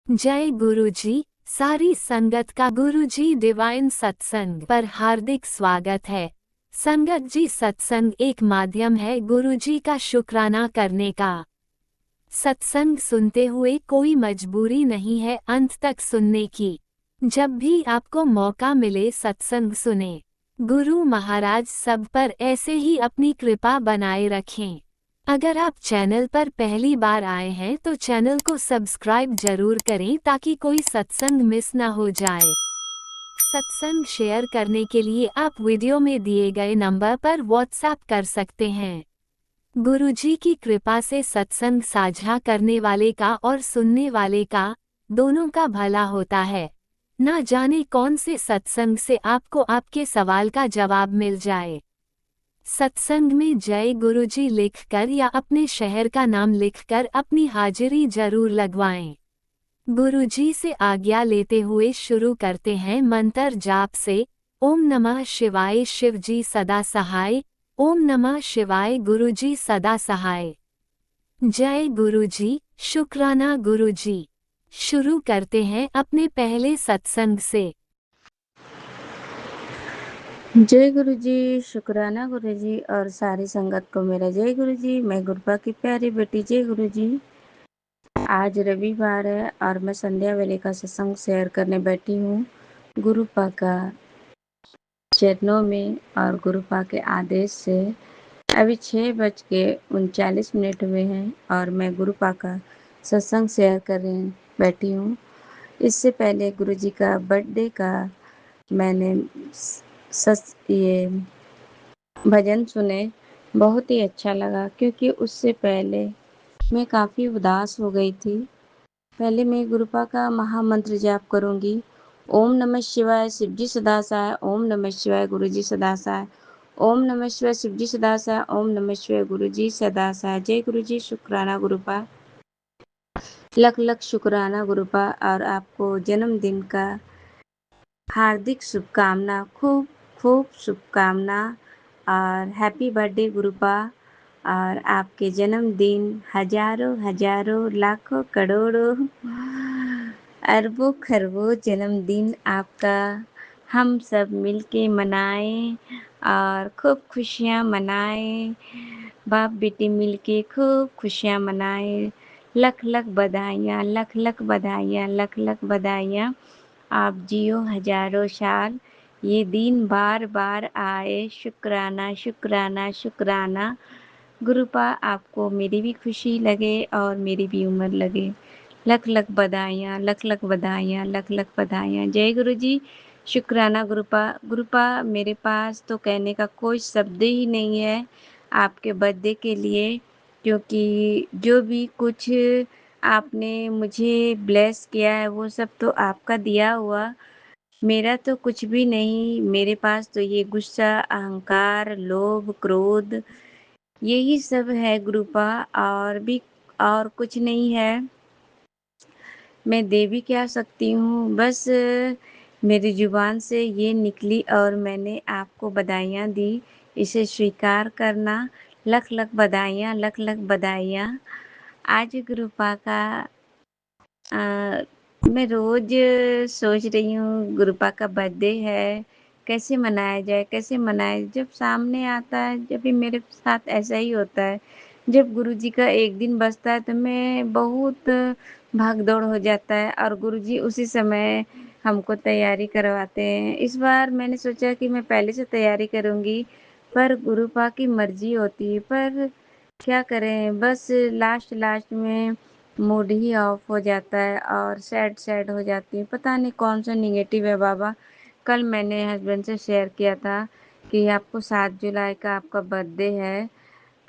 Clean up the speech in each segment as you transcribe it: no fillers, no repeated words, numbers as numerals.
जय गुरुजी। सारी संगत का गुरुजी डिवाइन सत्संग पर हार्दिक स्वागत है। संगत जी, सत्संग एक माध्यम है गुरुजी का शुक्राना करने का। सत्संग सुनते हुए कोई मजबूरी नहीं है अंत तक सुनने की। जब भी आपको मौका मिले सत्संग सुने। गुरु महाराज सब पर ऐसे ही अपनी कृपा बनाए रखें। अगर आप चैनल पर पहली बार आए हैं तो चैनल को सब्सक्राइब जरूर करें ताकि कोई सत्संग मिस ना हो जाए। सत्संग शेयर करने के लिए आप वीडियो में दिए गए नंबर पर व्हाट्सएप कर सकते हैं। गुरुजी की कृपा से सत्संग साझा करने वाले का और सुनने वाले का दोनों का भला होता है। ना जाने कौन से सत्संग से आपको आपके सवाल का जवाब मिल जाए। सत्संग में जय गुरुजी लिखकर या अपने शहर का नाम लिखकर अपनी हाजिरी जरूर लगवाएं। गुरुजी से आज्ञा लेते हुए शुरू करते हैं मंत्र जाप से। ओम नमः शिवाय, शिवजी सदा सहाय। ओम नमः शिवाय, गुरुजी सदा सहाय। जय गुरुजी, शुक्राना गुरुजी। शुरू करते हैं अपने पहले सत्संग से। जय गुरु जी, शुक्राना गुरु जी और सारी संगत को मेरा जय गुरु जी। मैं गुरपा की प्यारी बेटी जय गुरु जी। आज रविवार है और मैं संध्या वेले का सत्संग शेयर करने बैठी हूँ गुरुपा का चरणों में और गुरुपा के आदेश से। अभी 6:39 हुए हैं और मैं गुरुपा का सत्संग शेयर करने बैठी हूँ। इससे पहले गुरु जी का बर्थडे का मैंने ये भजन सुने, बहुत ही अच्छा लगा क्योंकि उससे पहले मैं काफ़ी उदास हो गई थी। पहले मैं गुरुपा का महामंत्र जाप करूँगी। ओम नमः शिवाय, शिवजी सदा सहाय। ओम नमः शिवाय, गुरुजी सदा सहाय। ओम नमः शिवाय, शिवजी सदा सहाय। ओम नमः शिवाय, गुरुजी सदा सहाय। जय गुरुजी, शुक्राना गुरुपा। लख लख शुक्राना गुरुपा और आपको जन्मदिन का हार्दिक शुभकामना, खूब खूब शुभकामना और हैप्पी बर्थडे गुरुपा। और आपके जन्मदिन हजारों हजारों लाखों करोड़ों अरबों खरबों जन्मदिन आपका हम सब मिलके मनाएं और खूब खुशियाँ मनाएं। बाप बेटी मिलके खूब खुशियाँ मनाएं। लख लख बधाइयाँ, लख लख बधाइयाँ, लख लख बधाइयाँ। आप जियो हजारों साल, ये दिन बार बार आए। शुक्राना शुक्राना शुक्राना गुरुपा। आपको मेरी भी खुशी लगे और मेरी भी उम्र लगे। लख लख बधाइयाँ, लख लख बधाइयाँ, लख लख बधाइयाँ। जय गुरु जी, शुक्राना गुरुपा। गुरुपा, मेरे पास तो कहने का कोई शब्द ही नहीं है आपके बर्थडे के लिए, क्योंकि जो भी कुछ आपने मुझे ब्लेस किया है वो सब तो आपका दिया हुआ। मेरा तो कुछ भी नहीं। मेरे पास तो ये गुस्सा, अहंकार, लोभ, क्रोध यही सब है गुरुपा, और कुछ नहीं है। मैं दे भी क्या सकती हूँ, बस मेरी ज़ुबान से ये निकली और मैंने आपको बधाइयाँ दी, इसे स्वीकार करना। लख लख बधाइयाँ, लख लख बधाइयाँ। आज गुरुपा का मैं रोज़ सोच रही हूँ गुरुपा का बर्थडे है, कैसे मनाया जाए, कैसे मनाए। जब सामने आता है, जब भी मेरे साथ ऐसा ही होता है, जब गुरुजी का एक दिन बचता है तो मैं बहुत भाग-दौड़ हो जाता है और गुरुजी उसी समय हमको तैयारी करवाते हैं। इस बार मैंने सोचा कि मैं पहले से तैयारी करूँगी, पर गुरुपा की मर्ज़ी होती है। पर क्या करें, बस लास्ट में मूड ही ऑफ हो जाता है और सैड सैड हो जाती हूँ। पता नहीं कौन-सा नेगेटिव है बाबा। कल मैंने हस्बैंड से शेयर किया था कि आपको 7 जुलाई का आपका बर्थडे है,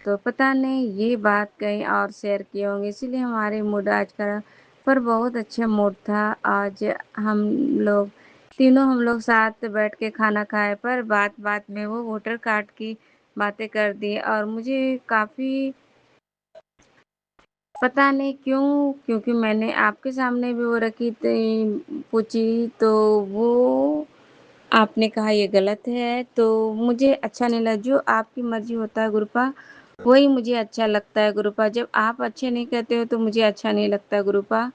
तो पता नहीं ये बात कहीं और शेयर किए होंगे, इसीलिए हमारे मूड आज का। पर बहुत अच्छा मूड था आज। हम लोग तीनों हम लोग साथ बैठ के खाना खाए, पर बात-बात में वो वोटर कार्ड की बातें कर दी और मुझे काफ़ी पता नहीं क्यों, क्योंकि मैंने आपके सामने भी वो रखी थी, पूछी तो वो आपने कहा ये गलत है, तो मुझे अच्छा नहीं लगा। जो आपकी मर्ज़ी होता है गुरुपा, वही मुझे अच्छा लगता है गुरुपा। जब आप अच्छे नहीं कहते हो तो मुझे अच्छा नहीं लगता गुरुपा।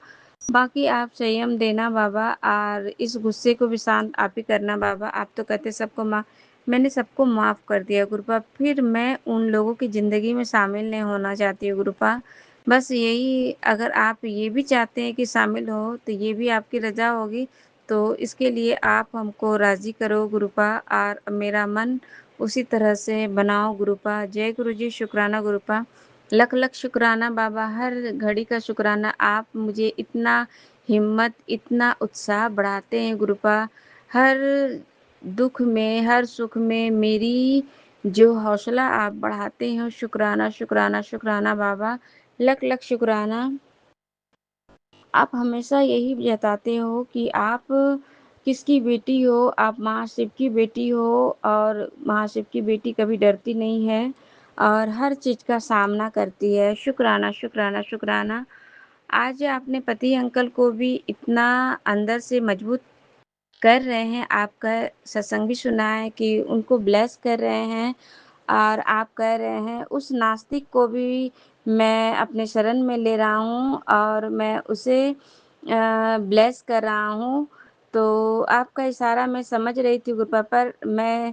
बाकी आप संयम देना बाबा और इस गुस्से को भी शांत आप ही करना बाबा। आप तो कहते सबको मैंने सबको माफ़ कर दिया गुरुपा, फिर मैं उन लोगों की ज़िंदगी में शामिल नहीं होना चाहती हूँ गुरुपा। बस यही अगर आप ये भी चाहते हैं कि शामिल हो, तो ये भी आपकी रज़ा होगी, तो इसके लिए आप हमको राज़ी करो गुरुपा और मेरा मन उसी तरह से बनाओ गुरुपा। जय गुरु जी, शुक्राना गुरुपा। लख-लख शुक्राना बाबा, हर घड़ी का शुक्राना, आप मुझे इतना हिम्मत, इतना उत्साह बढ़ाते हैं गुरुपा। हर दुःख में, हर सुख में मेरी जो हौसला आप बढ़ाते हो, शुक्राना, शुक्राना, शुक्राना बाबा। लख-लख शुक्राना। आप हमेशा यही जताते हो कि आप किसकी बेटी हो, आप महाशिव की बेटी हो और महाशिव की बेटी कभी डरती नहीं है और हर चीज़ का सामना करती है। शुक्राना, शुक्राना, शुक्राना। आज आपने पति अंकल को भी इतना अंदर से मजबूत कर रहे हैं, आपका सत्संग भी सुना है कि उनको ब्लेस कर रहे हैं और आप कह रहे हैं उस नास्तिक को भी मैं अपने शरण में ले रहा हूँ और मैं उसे ब्लेस कर रहा हूँ। तो आपका इशारा मैं समझ रही थी गुरुपा पर मैं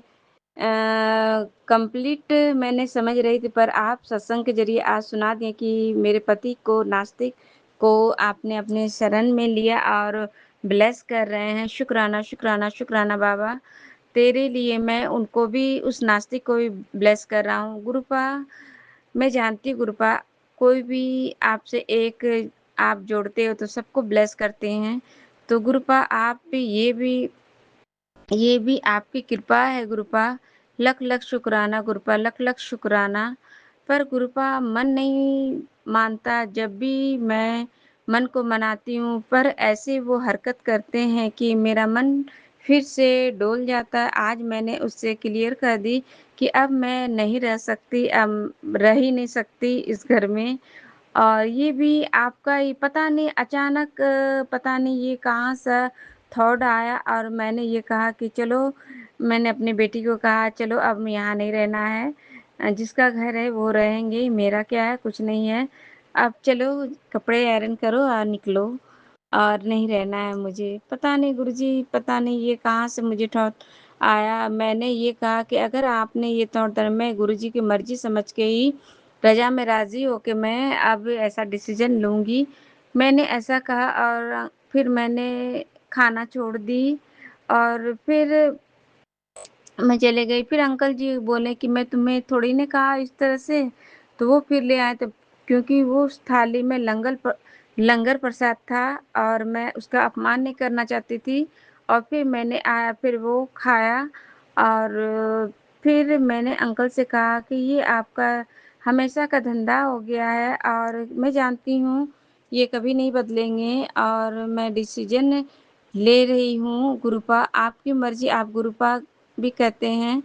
कंप्लीट मैंने समझ रही थी पर आप सत्संग के ज़रिए आज सुना दिए कि मेरे पति को नास्तिक को आपने अपने शरण में लिया और ब्लेस कर रहे हैं। शुक्राना, शुक्राना, शुक्राना बाबा। तेरे लिए मैं उनको भी उस नास्तिक को भी ब्लेस कर रहा हूँ। गुरुपा मैं जानती हूँ गुरुपा कोई भी आपसे एक आप जोड़ते हो तो सबको ब्लेस करते हैं। तो गुरुपा आप भी ये भी आपकी कृपा है गुरुपा। लख-लख शुक्राना गुरुपा, लख-लख शुक्राना। पर गुरुपा मन नहीं मानता जब भी मैं मन को मनाती हूँ पर ऐसे वो हरकत करते हैं कि मेरा मन फिर से डोल जाता है। आज मैंने उससे क्लियर कर दी कि अब मैं नहीं रह सकती, रह ही नहीं सकती इस घर में। और ये भी आपका ही पता नहीं अचानक पता नहीं ये कहाँ सा थॉट आया और मैंने ये कहा कि चलो मैंने अपनी बेटी को कहा चलो अब यहाँ नहीं रहना है। जिसका घर है वो रहेंगे, मेरा क्या है कुछ नहीं है। अब चलो कपड़े आयरन करो और निकलो और नहीं रहना है मुझे। पता नहीं गुरुजी पता नहीं ये कहाँ से मुझे थॉट आया। मैंने ये कहा कि अगर आपने ये थॉट मैं गुरुजी की मर्ज़ी समझ के ही रज़ा में राज़ी होके मैं अब ऐसा डिसीज़न लूँगी। मैंने ऐसा कहा और फिर मैंने खाना छोड़ दी और फिर मैं चले गई। फिर अंकल जी बोले कि मैं तुम्हें थोड़ी ने कहा इस तरह से, तो वो फिर ले आए तो क्योंकि वो उस थाली में लंगर प्रसाद था और मैं उसका अपमान नहीं करना चाहती थी और फिर मैंने आया फिर वो खाया और फिर मैंने अंकल से कहा कि ये आपका हमेशा का धंधा हो गया है और मैं जानती हूँ ये कभी नहीं बदलेंगे और मैं डिसीज़न ले रही हूँ गुरुपा आपकी मर्ज़ी आप गुरुपा भी कहते हैं,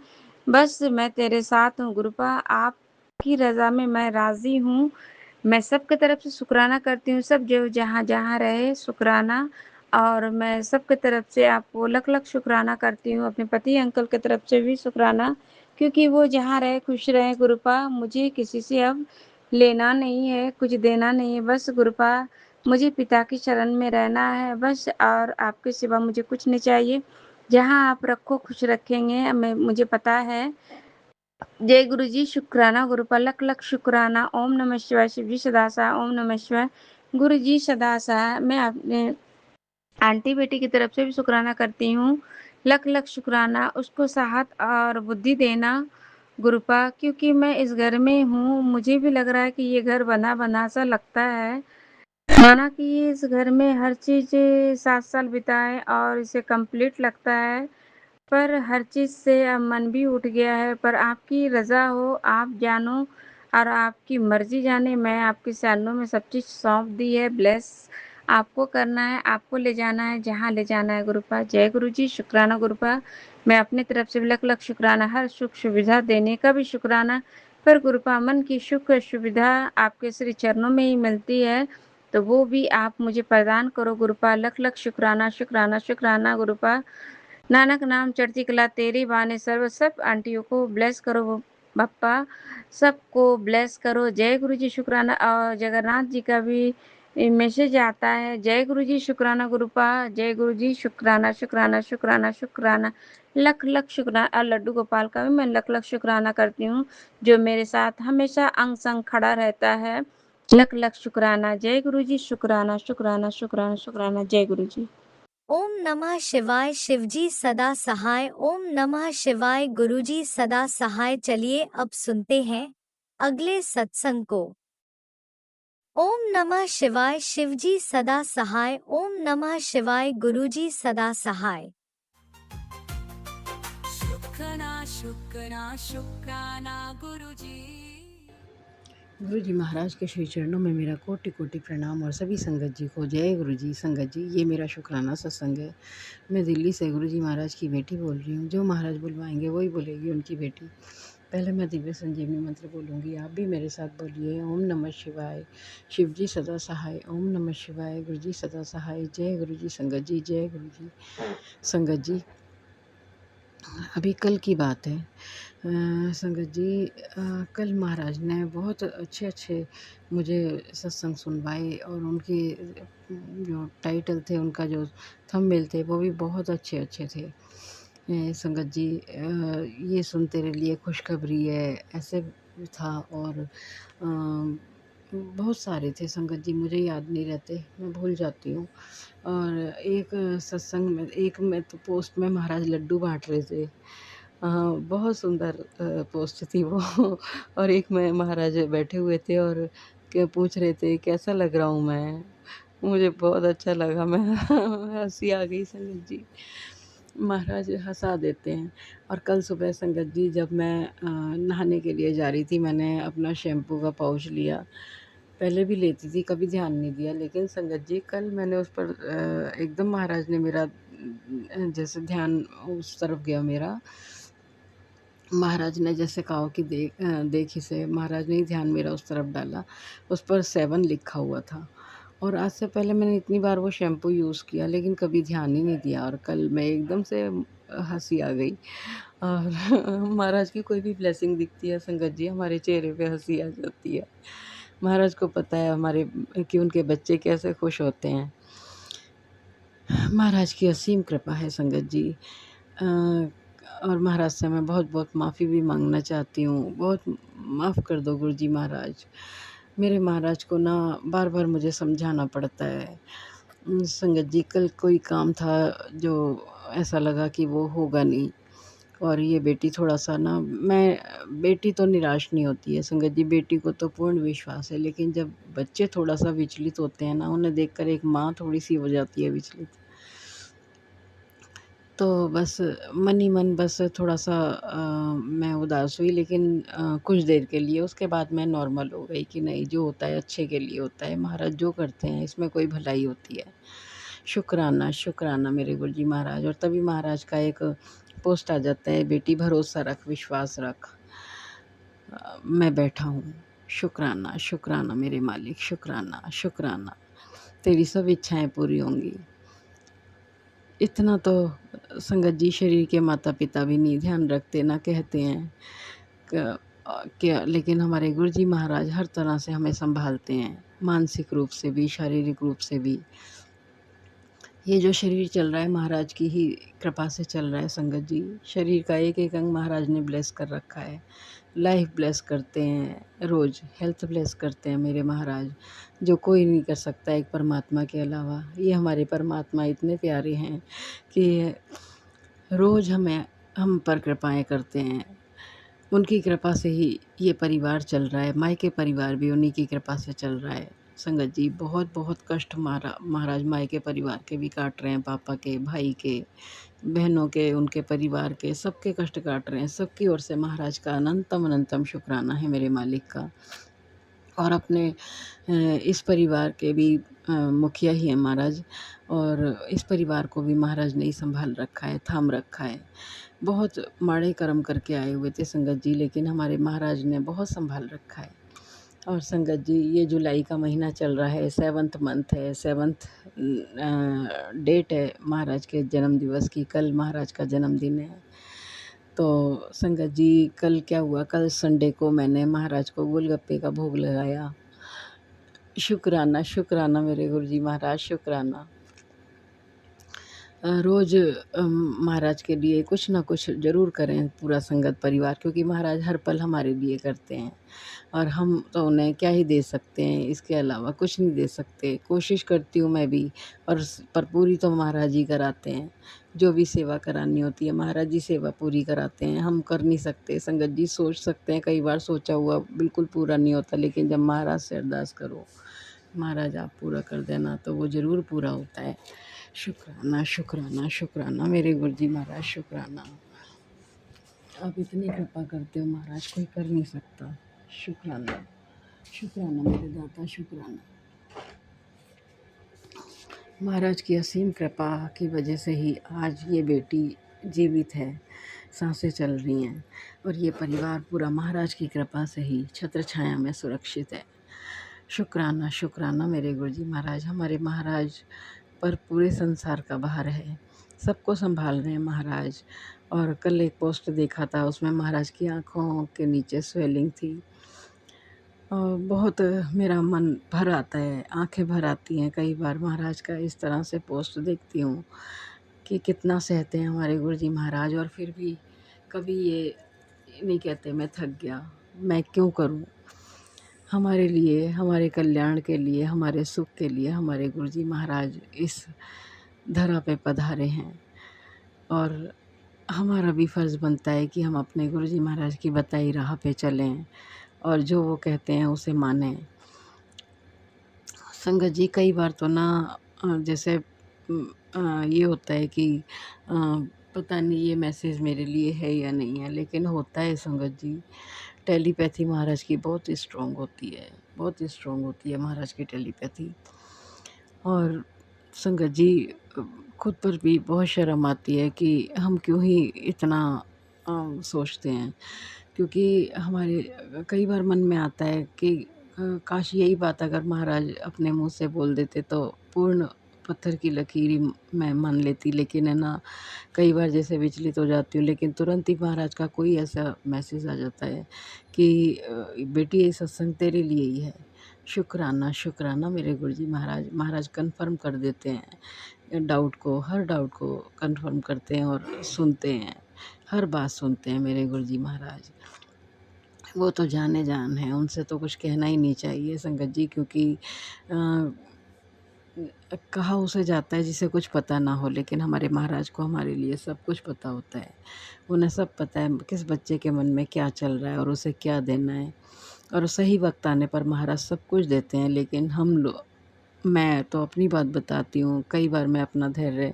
बस मैं तेरे साथ हूँ गुरुपा, आपकी रज़ा में मैं राज़ी हूँ। मैं सबकी तरफ से शुक्राना करती हूँ, सब जो जहाँ-जहाँ रहे शुक्राना और मैं सबकी तरफ से आपको लख-लख शुक्राना करती हूँ, अपने पति अंकल की तरफ से भी शुक्राना क्योंकि वो जहाँ रहे खुश रहें गुरुपा, मुझे किसी से अब लेना नहीं है, कुछ देना नहीं है, बस गुरुपा मुझे पिता की शरण में रहना है बस और आपके सिवा मुझे कुछ नहीं चाहिए। जहाँ आप रखो खुश रखेंगे मैं मुझे पता है। जय गुरु जी, शुक्राना गुरुपा लख-लख शुक्राना। ओम नमः शिवाय, शिव जी सदा सहाय, ओम नमः शिवाय, गुरु जी सदा सहाय। मैं अपने आंटी बेटी की तरफ से भी शुक्राना करती हूँ। लख-लख शुक्राना, उसको साहस और बुद्धि देना गुरुपा क्योंकि मैं इस घर में हूँ, मुझे भी लग रहा है कि ये घर बँधा-बँधा सा लगता है। माना कि इस घर में हर चीज़ 7 साल बिताए और इसे कंप्लीट लगता है, पर हर चीज़ से अब मन भी उठ गया है, पर आपकी रज़ा हो, आप जानो और आपकी मर्ज़ी जाने, मैं आपके चरणों में सब चीज़ सौंप दी है, ब्लेस आपको करना है, आपको ले जाना है, जहाँ ले जाना है गुरुपा। जय गुरु जी, शुक्राना गुरुपा। मैं अपनी तरफ से भी लख-लख शुक्राना, हर सुख-सुविधा देने का भी शुक्राना, पर गुरुपा मन की सुख-सुविधा आपके श्री चरणों में ही मिलती है, तो वो भी आप मुझे प्रदान करो गुरुपा। लख-लख शुक्राना, शुक्राना, शुक्राना गुरुपा। नानक नाम चढ़ती कला तेरी बाने सर्व सब आंटियों को ब्लेस करो बप्पा सबको ब्लेस करो। जय गुरु जी शुक्राना और जगन्नाथ जी का भी ये मैसेज आता है, जय गुरु जी शुक्राना गुरुपा, जय गुरु जी शुक्राना शुक्राना शुक्राना शुक्राना, लख लख शुक्राना। और लड्डू गोपाल का भी मैं लख लख शुक्राना करती हूँ, जो मेरे साथ हमेशा अंग संग खड़ा रहता है। लख लख शुक्राना। जय गुरु जी शुक्राना शुक्राना शुक्राना शुक्राना। जय गुरु जी। ओम नमः शिवाय। शिवजी सदा सहाय। ओम नमः शिवाय। गुरुजी सदा सहाय। चलिए अब सुनते हैं अगले सत्संग को। ओम नमः शिवाय। शिवजी सदा सहाय। ओम नमः शिवाय। गुरुजी सदा सहाय। शुक्राना शुक्राना शुक्राना गुरुजी। गुरु जी महाराज के श्री चरणों में मेरा कोटि कोटि प्रणाम और सभी संगत जी को जय गुरु जी। संगत जी, ये मेरा शुक्राना सत्संग है। मैं दिल्ली से गुरु जी महाराज की बेटी बोल रही हूँ। जो महाराज बुलवाएंगे वही बोलेगी उनकी बेटी। पहले मैं दिव्य संजीवनी मंत्र बोलूँगी, आप भी मेरे साथ बोलिए। ओम नमः शिवाय। शिव जी सदा सहाय। ओम नमः शिवाय। गुरु जी सदा सहाय। जय गुरु जी। संगत जी जय गुरु जी। संगत जी, अभी कल की बात है संगत जी। कल महाराज ने बहुत अच्छे अच्छे मुझे सत्संग सुनवाए और उनकी जो टाइटल थे, उनका जो थंबनेल थे, वो भी बहुत अच्छे अच्छे थे। संगत जी, ये सुन तेरे लिए खुशखबरी है, ऐसे था। और बहुत सारे थे संगत जी, मुझे याद नहीं रहते, मैं भूल जाती हूँ। और एक सत्संग में, एक में तो पोस्ट में महाराज लड्डू बाँट रहे थे। बहुत सुंदर पोस्ट थी वो। और एक में महाराज बैठे हुए थे और क्या पूछ रहे थे, कैसा लग रहा हूँ मैं? मुझे बहुत अच्छा लगा, मैं हँसी आ गई संगत जी। महाराज हँसा देते हैं। और कल सुबह संगत जी, जब मैं नहाने के लिए जा रही थी, मैंने अपना शैम्पू का पाउच लिया। पहले भी लेती थी, कभी ध्यान नहीं दिया, लेकिन संगत जी कल मैंने उस पर एकदम महाराज ने मेरा जैसे ध्यान उस तरफ गया मेरा। महाराज ने जैसे कहा कि देख इसे, महाराज ने ही ध्यान मेरा उस तरफ डाला। उस पर 7 लिखा हुआ था। और आज से पहले मैंने इतनी बार वो शैम्पू यूज़ किया, लेकिन कभी ध्यान ही नहीं दिया। और कल मैं एकदम से हँसी आ गई। और महाराज की कोई भी ब्लेसिंग दिखती है संगत जी, हमारे चेहरे पे हँसी आ जाती है। महाराज को पता है हमारे कि उनके बच्चे कैसे खुश होते हैं। महाराज की असीम कृपा है संगत जी। और महाराज से मैं बहुत बहुत माफ़ी भी मांगना चाहती हूँ। बहुत माफ़ कर दो गुरु जी महाराज। मेरे महाराज को ना बार बार मुझे समझाना पड़ता है। संगत जी, कल कोई काम था जो ऐसा लगा कि वो होगा नहीं। और ये बेटी थोड़ा-सा ना, मैं बेटी तो निराश नहीं होती है संगत जी, बेटी को तो पूर्ण विश्वास है। लेकिन जब बच्चे थोड़ा-सा विचलित होते हैं ना, उन्हें देखकर एक माँ थोड़ी-सी हो जाती है विचलित। तो बस मन ही मन बस थोड़ा-सा मैं उदास हुई, लेकिन कुछ देर के लिए। उसके बाद मैं नॉर्मल हो गई कि नहीं, जो होता है अच्छे के लिए होता है। महाराज जो करते हैं इसमें कोई भलाई होती है। शुक्राना, शुक्राना मेरे गुरुजी महाराज। और तभी महाराज का एक पोस्ट आ जाता है, बेटी भरोसा रख, विश्वास रख। मैं बैठा हूँ। शुक्राना, शुक्राना मेरे मालिक, शुक्राना, शुक्राना। तेरी सब इच्छाएँ पूरी होंगी। इतना तो संगत जी शरीर के माता-पिता भी नहीं ध्यान रखते, ना कहते हैं क्या, लेकिन हमारे गुरुजी महाराज हर तरह से हमें सँभालते हैं, मानसिक रूप से भी, शारीरिक रूप से भी। ये जो शरीर चल रहा है महाराज की ही कृपा से चल रहा है संगत जी। शरीर का एक-एक अंग महाराज ने ब्लेस कर रखा है। लाइफ ब्लेस करते हैं रोज़, हेल्थ ब्लेस करते हैं मेरे महाराज, जो कोई नहीं कर सकता एक परमात्मा के अलावा। ये हमारे परमात्मा इतने प्यारे हैं कि रोज़ हम पर कृपाएँ करते हैं। उनकी कृपा से ही ये परिवार चल रहा है, मायके परिवार भी उन्हीं की कृपा से चल रहा है। संगत जी, बहुत-बहुत कष्ट महाराज मायके परिवार के भी काट रहे हैं, पापा के, भाई के, बहनों के, उनके परिवार के, सबके कष्ट काट रहे हैं। सबकी ओर से महाराज का अनंतम अनंतम शुक्राना है मेरे मालिक का। और अपने इस परिवार के भी मुखिया ही हैं महाराज, और इस परिवार को भी महाराज ने ही सँभाल रखा है, थाम रखा है। बहुत माड़े कर्म करके आए हुए थे संगत जी, लेकिन हमारे महाराज ने बहुत सँभाल रखा है। और संगत जी, ये जुलाई का महीना चल रहा है, 7th मंथ है, 7th डेट है महाराज के जन्मदिवस की। कल महाराज का जन्मदिन है। तो संगत जी, कल क्या हुआ, कल संडे को मैंने महाराज को गोलगप्पे का भोग लगाया। शुक्राना शुक्राना मेरे गुरुजी महाराज, शुक्राना। रोज़ महाराज के लिए कुछ ना कुछ ज़रूर करें पूरा संगत परिवार, क्योंकि महाराज हर पल हमारे लिए करते हैं और हम तो उन्हें क्या ही दे सकते हैं, इसके अलावा कुछ नहीं दे सकते। कोशिश करती हूँ मैं भी, पर पूरी तो महाराज ही कराते हैं। जो भी सेवा करानी होती है महाराज जी सेवा पूरी कराते हैं, हम कर नहीं सकते। संगत जी सोच सकते हैं, कई बार सोचा हुआ बिल्कुल पूरा नहीं होता, लेकिन जब महाराज से अरदास करो, महाराज आप पूरा कर देना, तो वो ज़रूर पूरा होता है। शुक्राना शुक्राना शुक्राना मेरे गुरुजी महाराज, शुक्राना। आप इतनी कृपा करते हो महाराज, कोई कर नहीं सकता। शुक्राना शुक्राना मेरे दाता, शुक्राना। महाराज की असीम कृपा की वजह से ही आज ये बेटी जीवित है, सांसें चल रही हैं, और ये परिवार पूरा महाराज की कृपा से ही छत्र छाया में सुरक्षित है। शुक्राना शुक्राना मेरे गुरुजी महाराज। हमारे महाराज पर पूरे संसार का भार है, सबको संभाल रहे हैं महाराज। और कल एक पोस्ट देखा था, उसमें महाराज की आँखों के नीचे स्वेलिंग थी, और बहुत मेरा मन भर आता है, आंखें भर आती हैं कई बार महाराज का इस तरह से पोस्ट देखती हूँ कि कितना सहते हैं हमारे गुरुजी महाराज, और फिर भी कभी ये नहीं कहते मैं थक गया, मैं क्यों करूँ। हमारे लिए, हमारे कल्याण के लिए, हमारे सुख के लिए हमारे गुरुजी महाराज इस धरा पे पधारे हैं, और हमारा भी फ़र्ज़ बनता है कि हम अपने गुरुजी महाराज की बताई राह पे चलें और जो वो कहते हैं उसे मानें। संगत जी कई बार तो ना जैसे ये होता है कि पता नहीं ये मैसेज मेरे लिए है या नहीं है, लेकिन होता है संगत जी। टेलीपैथी महाराज की बहुत स्ट्रॉन्ग होती है, बहुत स्ट्रॉन्ग होती है महाराज की टेलीपैथी। और संगत जी खुद पर भी बहुत शर्म आती है कि हम क्यों ही इतना सोचते हैं, क्योंकि हमारे कई बार मन में आता है कि काश यही बात अगर महाराज अपने मुंह से बोल देते तो पूर्ण पत्थर की लकीर ही मैं मान लेती, लेकिन है ना कई बार जैसे विचलित हो जाती हूँ, लेकिन तुरंत ही महाराज का कोई ऐसा मैसेज आ जाता है कि बेटी ये सत्संग तेरे लिए ही है। शुक्राना शुक्राना मेरे गुरुजी महाराज। महाराज कन्फर्म कर देते हैं डाउट को, हर डाउट को कन्फर्म करते हैं और सुनते हैं, हर बात सुनते हैं मेरे गुरुजी महाराज। वो तो जाने जान है, उनसे तो कुछ कहना ही नहीं चाहिए संगत जी, क्योंकि कहा उसे जाता है जिसे कुछ पता ना हो, लेकिन हमारे महाराज को हमारे लिए सब कुछ पता होता है। उन्हें सब पता है किस बच्चे के मन में क्या चल रहा है और उसे क्या देना है, और सही वक्त आने पर महाराज सब कुछ देते हैं। लेकिन मैं तो अपनी बात बताती हूँ, कई बार मैं अपना धैर्य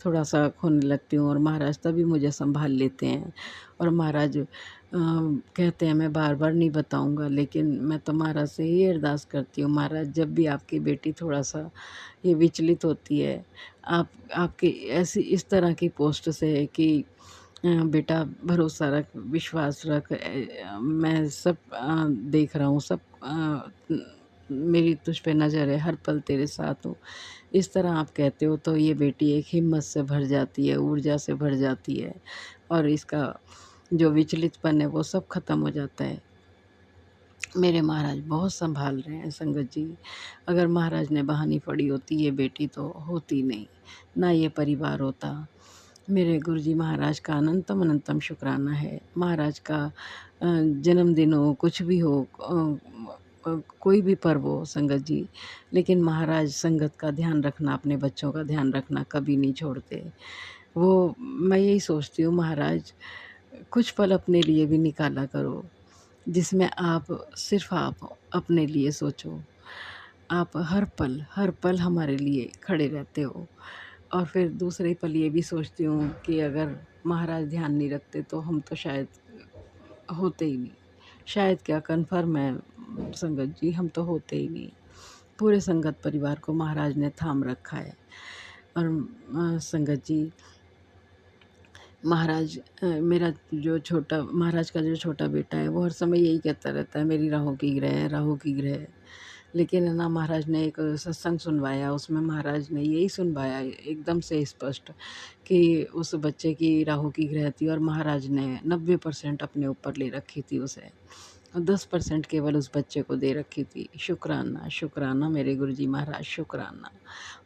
थोड़ा-सा खोने लगती हूँ और महाराज तभी मुझे सँभाल लेते हैं। और महाराज कहते हैं मैं बार-बार नहीं बताऊँगा, लेकिन मैं तो महाराज से ही अरदास करती हूँ, महाराज जब भी आपकी बेटी थोड़ा-सा ये विचलित होती है, आपकी ऐसी इस तरह की पोस्ट से है कि बेटा भरोसा रख, विश्वास रख, मैं सब देख रहा हूँ, सब मेरी तुझ पे नज़र है, हर पल तेरे साथ हूँ। इस तरह आप कहते हो तो ये बेटी एक हिम्मत से भर जाती है, ऊर्जा से भर जाती है, और इसका जो विचलितपन है वो सब ख़त्म हो जाता है। मेरे महाराज बहुत संभाल रहे हैं संगत जी। अगर महाराज ने बहानी पड़ी होती ये बेटी तो होती नहीं, ना ये परिवार होता। मेरे गुरुजी महाराज का अनंतम अनंतम शुक्राना है। महाराज का जन्मदिन हो, कुछ भी हो, कोई भी पर्व हो संगत जी, लेकिन महाराज संगत का ध्यान रखना, अपने बच्चों का ध्यान रखना कभी नहीं छोड़ते। वो मैं यही सोचती हूँ महाराज कुछ पल अपने लिए भी निकाला करो, जिसमें आप सिर्फ़ आप अपने लिए सोचो। आप हर पल हमारे लिए खड़े रहते हो। और फिर दूसरे पल ये भी सोचती हूँ कि अगर महाराज ध्यान नहीं रखते तो हम तो शायद होते ही नहीं। शायद क्या, कन्फर्म है संगत जी, हम तो होते ही नहीं। पूरे संगत परिवार को महाराज ने थाम रखा है। और संगत जी महाराज महाराज का जो छोटा बेटा है वो हर समय यही कहता रहता है मेरी राहों की ग्रह, राहों की ग्रह। लेकिन है ना महाराज ने एक सत्संग सुनवाया, उसमें महाराज ने यही सुनवाया एकदम से स्पष्ट कि उस बच्चे की राहु की ग्रह थी, और महाराज ने 90% अपने ऊपर ले रखी थी उसे। 10% केवल उस बच्चे को दे रखी थी। शुक्राना, शुक्राना मेरे गुरुजी महाराज, शुक्राना।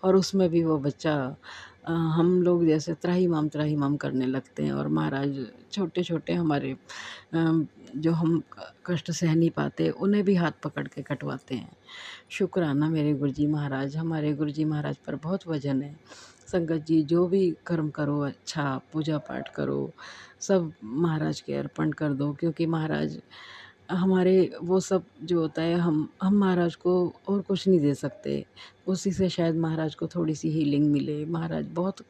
और उसमें भी वो बच्चा हम लोग जैसे त्राहिमाम करने लगते हैं, और महाराज छोटे-छोटे हमारे जो हम कष्ट सह नहीं पाते, उन्हें भी हाथ पकड़ के कटवाते हैं। शुक्राना मेरे गुरुजी महाराज। हमारे गुरुजी महाराज पर बहुत वज़न है। संगत जी जो भी कर्म करो अच्छा, पूजा पाठ करो, सब महाराज के अर्पण कर दो, क्योंकि महाराज हमारे वो सब जो होता है, हम महाराज को और कुछ नहीं दे सकते। उसी से शायद महाराज को थोड़ी-सी हीलिंग मिले। महाराज बहुत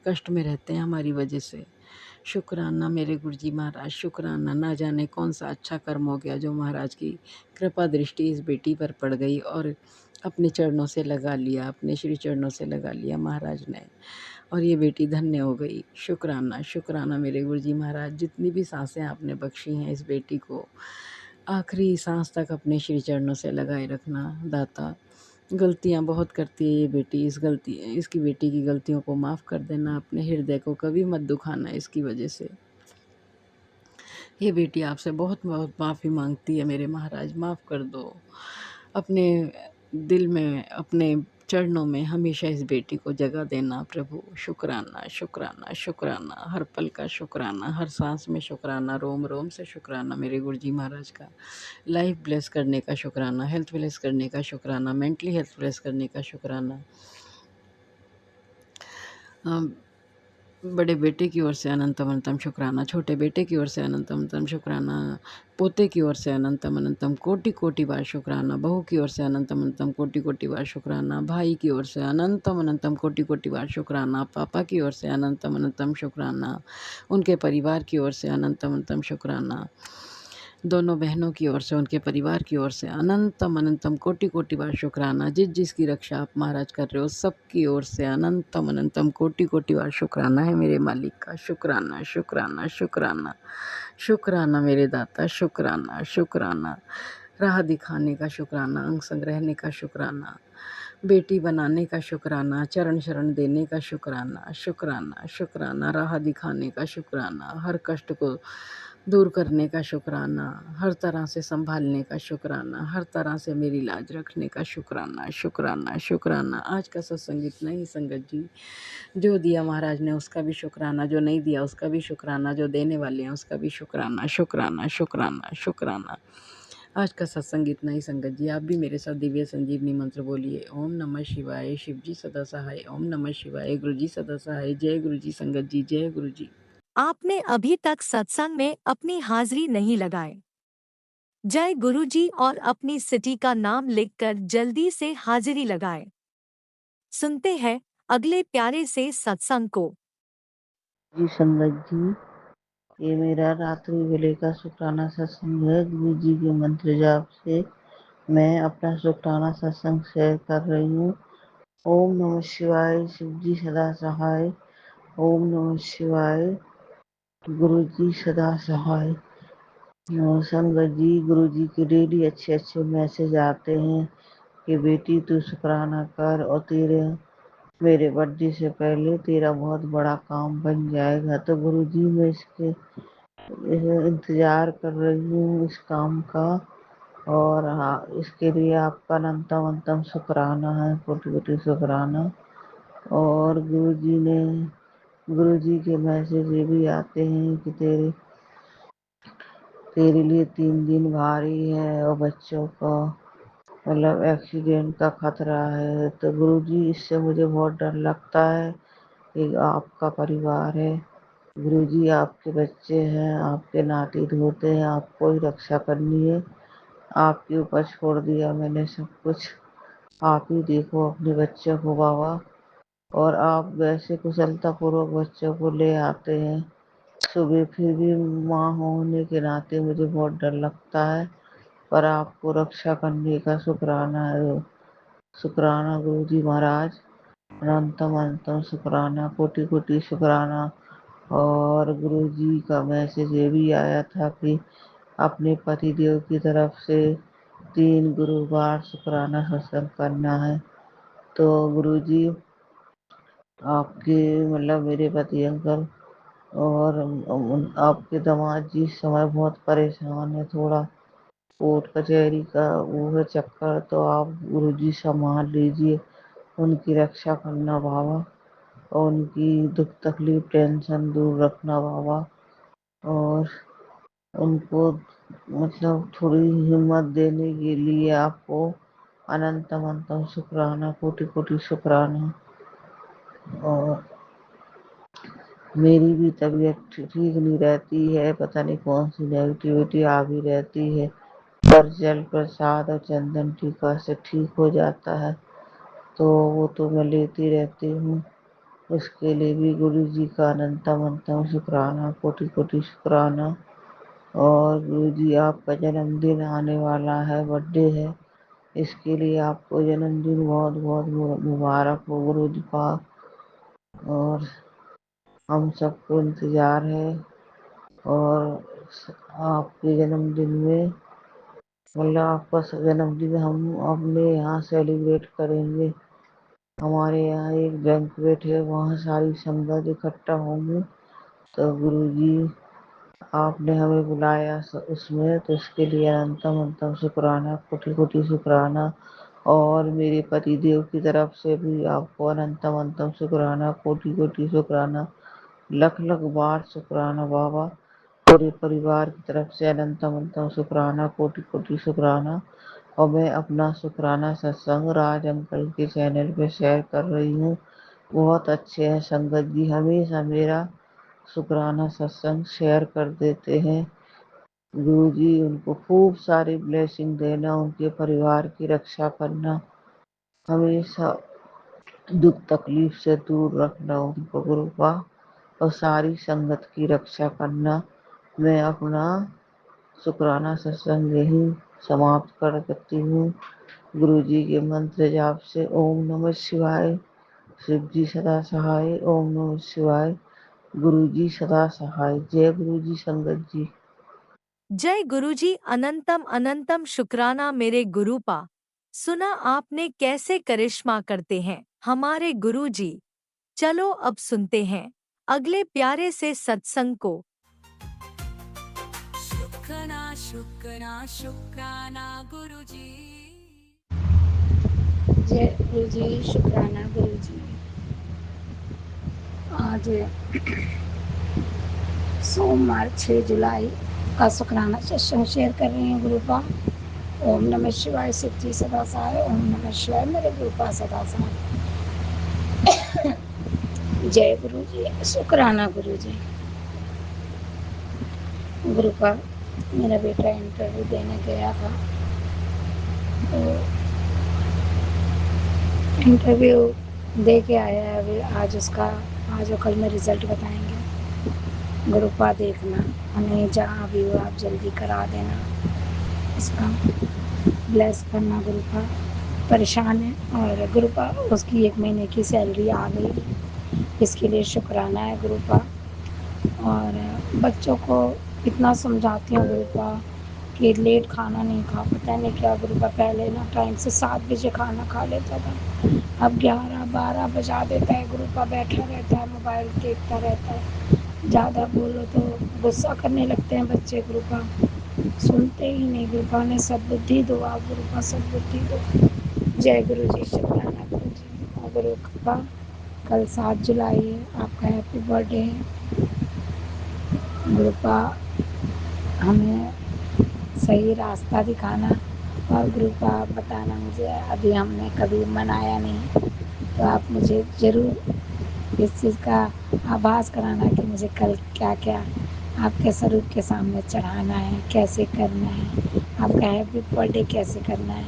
कष्ट में रहते हैं हमारी वजह से। शुक्राना मेरे गुरुजी महाराज, शुक्राना। ना जाने कौन-सा अच्छा कर्म हो गया जो महाराज की कृपा दृष्टि इस बेटी पर पड़ गई और अपने चरणों से लगा लिया, अपने श्री चरणों से लगा लिया महाराज ने, और ये बेटी धन्य हो गई। शुक्राना, शुक्राना मेरे गुरुजी महाराज। जितनी भी साँसें आपने बख्शी हैं इस बेटी को, आखिरी सांस तक अपने श्री चरणों से लगाए रखना दाता। गलतियाँ बहुत करती है ये बेटी, इसकी बेटी की गलतियों को माफ़ कर देना। अपने हृदय को कभी मत दुखाना इसकी वजह से। ये बेटी आपसे बहुत बहुत माफ़ी मांगती है मेरे महाराज, माफ़ कर दो। अपने दिल में, अपने चरणों में हमेशा इस बेटी को जगह देना प्रभु। शुक्राना, शुक्राना, शुक्राना, हर पल का शुक्राना, हर सांस में शुक्राना, रोम रोम से शुक्राना मेरे गुरुजी महाराज का। लाइफ ब्लेस करने का शुक्राना, हेल्थ ब्लेस करने का शुक्राना, मेंटली हेल्थ ब्लेस करने का शुक्राना। बड़े बेटे की ओर से अनंतम अनंतम शुक्राना, छोटे बेटे की ओर से अनंतम अनंतम शुक्राना, पोते की ओर से अनंतम अनंतम कोटि कोटि बार शुक्राना, बहू की ओर से अनंतम अनंतम कोटि कोटि बार शुक्राना, भाई की ओर से अनंतम अनंतम कोटि कोटि बार शुक्राना, पापा की ओर से अनंतम अनंतम शुक्राना, उनके परिवार की ओर से अनंतम अनंतम शुक्राना, दोनों बहनों की ओर से, उनके परिवार की ओर से अनंतम अनंतम कोटि कोटि बार शुक्राना। जिसकी रक्षा आप महाराज कर रहे हो सबकी ओर से अनंतम अनंतम कोटि कोटि बार शुक्राना है मेरे मालिक का। शुक्राना, शुक्राना, शुक्राना, शुक्राना मेरे दाता, शुक्राना, शुक्राना। राह दिखाने का शुक्राना, अंग संग रहने का शुक्राना, बेटी बनाने का शुक्राना, चरण शरण देने का शुक्राना, शुक्राना, शुक्राना, राह दिखाने का शुक्राना, हर कष्ट को दूर करने का शुक्राना, हर तरह से संभालने का शुक्राना, हर तरह से मेरी लाज रखने का शुक्राना, शुक्राना, शुक्राना। आज का सत्संग इतना ही संगत जी। जो दिया महाराज ने उसका भी शुक्राना, जो नहीं दिया उसका भी शुक्राना, जो देने वाले हैं उसका भी शुक्राना, शुक्राना, शुक्राना, शुक्राना। आज का सत्संग इतना ही संगत जी। आप भी मेरे साथ दिव्य संजीवनी मंत्र बोलिए। ओम नमः शिवाय, शिव जी सदा सहाय। ओम नमः शिवाय, गुरु जी सदा सहाय। जय गुरु जी संगत जी, जय गुरु जी। आपने अभी तक सत्संग में अपनी हाजिरी नहीं लगाए। जय गुरुजी और अपनी सिटी का नाम लिखकर जल्दी से हाजिरी लगाए। सुनते हैं अगले प्यारे से सत्संग को। जी संगत जी, ये मेरा रात्रि वेले का शुक्राना सत्संग है। गुरु जी के मंत्र जाप से मैं अपना शुक्राना सत्संग शेयर कर रही हूँ। ओम नमः शिवाय, शिव जी सदा सहाय। ओम नमः शिवाय, गुरु जी सदा सहाय। संगत जी, गुरु जी के डेली अच्छे अच्छे मैसेज आते हैं कि बेटी तू शुक्राना कर और मेरे बर्थडे से पहले तेरा बहुत बड़ा काम बन जाएगा। तो गुरु जी मैं इसके इंतजार कर रही हूँ इस काम का, और इसके लिए आपका अनंतम अनंतम शुक्राना है, कोटि कोटि शुक्राना। और गुरु जी के मैसेज ये भी आते हैं कि तेरे लिए 3 दिन भारी है और बच्चों का मतलब एक्सीडेंट का खतरा है। तो गुरु जी इससे मुझे बहुत डर लगता है कि आपका परिवार है, गुरु जी आपके बच्चे हैं, आपके नाती धोते हैं, आपको ही रक्षा करनी है। आपके ऊपर छोड़ दिया मैंने सब कुछ, आप ही देखो अपने बच्चों को बाबा। और आप वैसे कुशलतापूर्वक बच्चों को ले आते हैं सुबह, फिर भी माँ होने के नाते मुझे बहुत डर लगता है, पर आपको रक्षा करने का शुक्राना है। शुक्राना गुरु जी महाराज, अनंतम अनंतम शुक्राना, कोटि कोटि शुक्राना। और गुरु जी का मैसेज ये भी आया था कि अपने पतिदेव की तरफ से 3 गुरुवार शुक्राना सत्संग करना है। तो गुरु जी आपके मतलब मेरे पति अंकल और आपके दामाद जी इस समय बहुत परेशान है, थोड़ा कोर्ट कचहरी का वो है चक्कर, तो आप गुरुजी संभाल लीजिए, उनकी रक्षा करना बाबा, और उनकी दुख तकलीफ टेंशन दूर रखना बाबा, और उनको मतलब थोड़ी हिम्मत देने के लिए आपको अनंत अनंतम शुक्राना, कोटि कोटि शुक्राना। और मेरी भी तबीयत ठीक नहीं रहती है, पता नहीं कौन सी नेगेटिविटी आ भी रहती है, पर जल प्रसाद और चंदन टीका से ठीक हो जाता है, तो वो तो मैं लेती रहती हूँ। उसके लिए भी गुरु जी का अनंतम अनंतम शुक्राना, कोटि कोटि शुक्राना। और गुरु जी आपका जन्मदिन आने वाला है, बर्थडे है, इसके लिए आपको जन्मदिन बहुत बहुत मुबारक हो गुरु जी का। और हम सबको इंतजार है, और आपके जन्मदिन में मतलब आपका जन्मदिन हम अपने यहाँ सेलिब्रेट करेंगे। हमारे यहाँ एक बैंक्वेट है, वहाँ सारी संगत इकट्ठा होंगी, तो गुरुजी आपने हमें बुलाया उसमें, तो उसके लिए अनंतम अनंतम शुक्राना, कोटि कोटि शुक्राना। और मेरे पति देव की तरफ से भी आपको अनंतम अनंतम शुक्राना, कोटि कोटि शुक्राना, लख लख बार शुक्राना बाबा। पूरे परिवार की तरफ से अनंतम अनंतम शुक्राना, कोटि कोटि शुक्राना। और मैं अपना शुक्राना सत्संग राज अंकल के चैनल पे शेयर कर रही हूँ, बहुत अच्छे हैं संगत जी, हमेशा मेरा शुक्राना सत्संग शेयर कर देते हैं। गुरु जी उनको खूब सारी ब्लेसिंग देना, उनके परिवार की रक्षा करना, हमेशा दुख तकलीफ से दूर रखना उनको गुरु का, और सारी संगत की रक्षा करना। मैं अपना शुक्राना सत्संग यही समाप्त कर देती हूँ। गुरु जी के मंत्र जाप से ओम नमः शिवाय, शिव जी सदा सहाय, ओम नमः शिवाय, गुरु जी सदा सहाय। जय गुरु जी संगत जी। जय गुरुजी, अनंतम अनंतम शुक्राना मेरे गुरुपा। सुना आपने कैसे करिश्मा करते हैं हमारे गुरुजी। चलो अब सुनते हैं अगले प्यारे से सत्संग को। शुक्राना शुक्राना शुक्राना गुरुजी। जय गुरु जी, शुक्राना गुरु जी। आज सोमवार 6 जुलाई का शुक्राना सत्संग शेयर कर रही हूँ गुरु का। ओम नमः शिवाय, शिव जी सदा सहाय, ओम नमः शिवाय मेरे गुरु का सदा सहाय। जय गुरु जी, शुक्राना गुरु जी। गुरु का मेरा बेटा इंटरव्यू देने गया था, तो इंटरव्यू दे के आया है अभी। आज उसका आज और कल में रिजल्ट बताएंगे। गुरुपा देखना, हमें जहाँ भी हो आप जल्दी करा देना, इसका ब्लेस करना। गुरुपा परेशान है, और गुरुपा उसकी 1 महीने की सैलरी आ गई, इसके लिए शुक्राना है गुरुपा। और बच्चों को इतना समझाती हूँ गुरुपा कि लेट खाना नहीं खा, पता नहीं क्या गुरुपा। पहले ना टाइम से 7 बजे खाना खा लेता था, अब 11-12 बजा देता है गुरुपा, बैठा रहता है मोबाइल देखता रहता है। ज़्यादा बोलो तो गुस्सा करने लगते हैं बच्चे गुरुपा, सुनते ही नहीं गुरुपा। ने सब बुद्धि दो आप गुरुपा, सब बुद्धि दो। जय गुरु जी, शुक्राना गुरु जी। और गुरु का कल 7 जुलाई है, आपका हैप्पी बर्थडे है गुरुपा। हमें सही रास्ता दिखाना, और गुरुपा बताना मुझे, अभी हमने कभी मनाया नहीं, तो आप मुझे ज़रूर इस चीज़ का आभास कराना कि मुझे कल क्या क्या आपके स्वरूप के सामने चढ़ाना है, कैसे करना है, आपका हैप्पी बर्थडे कैसे करना है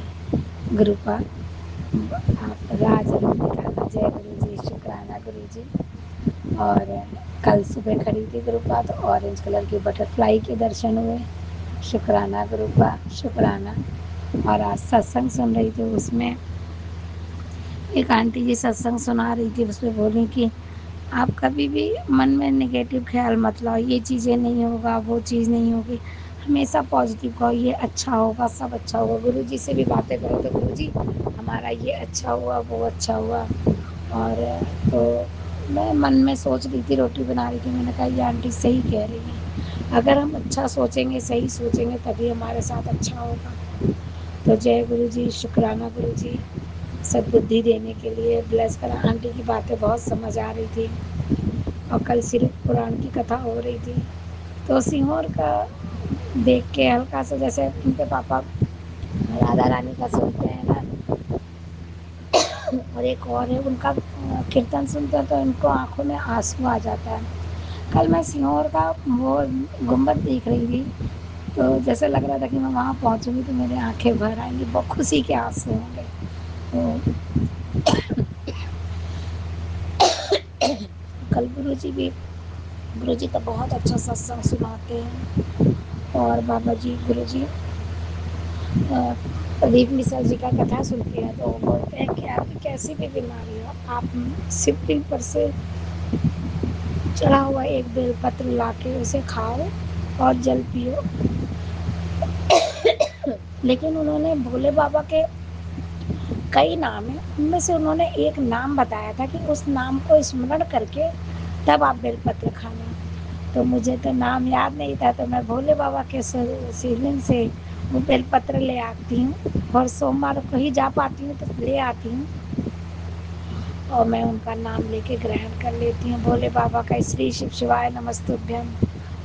गुरुपा। आप राह ज़रूर दिखाना। जय गुरु जी, शुक्राना गुरु जी। और कल सुबह खरीदी गुरुपा, तो ऑरेंज कलर की बटरफ्लाई के दर्शन हुए। शुक्राना गुरुपा, शुक्राना। और आज सत्संग सुन रही थी, उसमें एक आंटी जी सत्संग सुना रही थी, उसमें बोली कि आप कभी भी मन में नेगेटिव ख्याल मत लाओ, ये चीज़ें नहीं होगा, वो चीज़ नहीं होगी, हमेशा पॉजिटिव कहो, ये अच्छा होगा, सब अच्छा होगा। गुरु जी से भी बातें करो तो गुरु जी हमारा ये अच्छा हुआ, वो अच्छा हुआ। और तो मैं मन में सोच रही थी, रोटी बना रही थी, मैंने कहा ये आंटी सही कह रही हैं, अगर हम अच्छा सोचेंगे, सही सोचेंगे, तभी हमारे साथ अच्छा होगा। तो जय गुरु जी, शुक्राना गुरु जी, सद्बुद्धि देने के लिए। ब्लेस करा। आंटी की बातें बहुत समझ आ रही थी और कल शिव पुराण की कथा हो रही थी, तो सीहोर का देख के हल्का सा, जैसे उनके पापा राधा रानी का सुनते हैं ना, और एक और है उनका कीर्तन सुनते हैं, तो उनको आंखों में आंसू आ जाता है। कल मैं सीहोर का वो गुम्बद देख रही थी, तो जैसे लग रहा था कि मैं वहाँ पहुँचूंगी तो मेरी आंखें भर आएंगी, बहुत खुशी के आंसू होंगे। तो कल गुरु जी तो बहुत अच्छा सत्संग सुनाते हैं। और बाबा जी, गुरु जी प्रदीप मिश्रा जी का कथा सुनते हैं, तो वो बोलते हैं कि आपकी कैसी भी बीमारी हो, आप शिवलिंग पर से चढ़ा हुआ एक बेलपत्र ला के उसे खाओ और जल पियो। लेकिन उन्होंने भोले बाबा के कई नाम है, उनमें से उन्होंने एक नाम बताया था कि उस नाम को स्मरण करके तब आप बेलपत्र खाना। तो मुझे तो नाम याद नहीं था, तो मैं भोले बाबा के शिवलिंग से वो बेलपत्र ले आती हूँ, और सोमवार को ही जा पाती हूँ तो ले आती हूँ, और मैं उनका नाम लेके ग्रहण कर लेती हूँ। भोले बाबा का श्री शिव शिवाय नमस्तुभ्यम,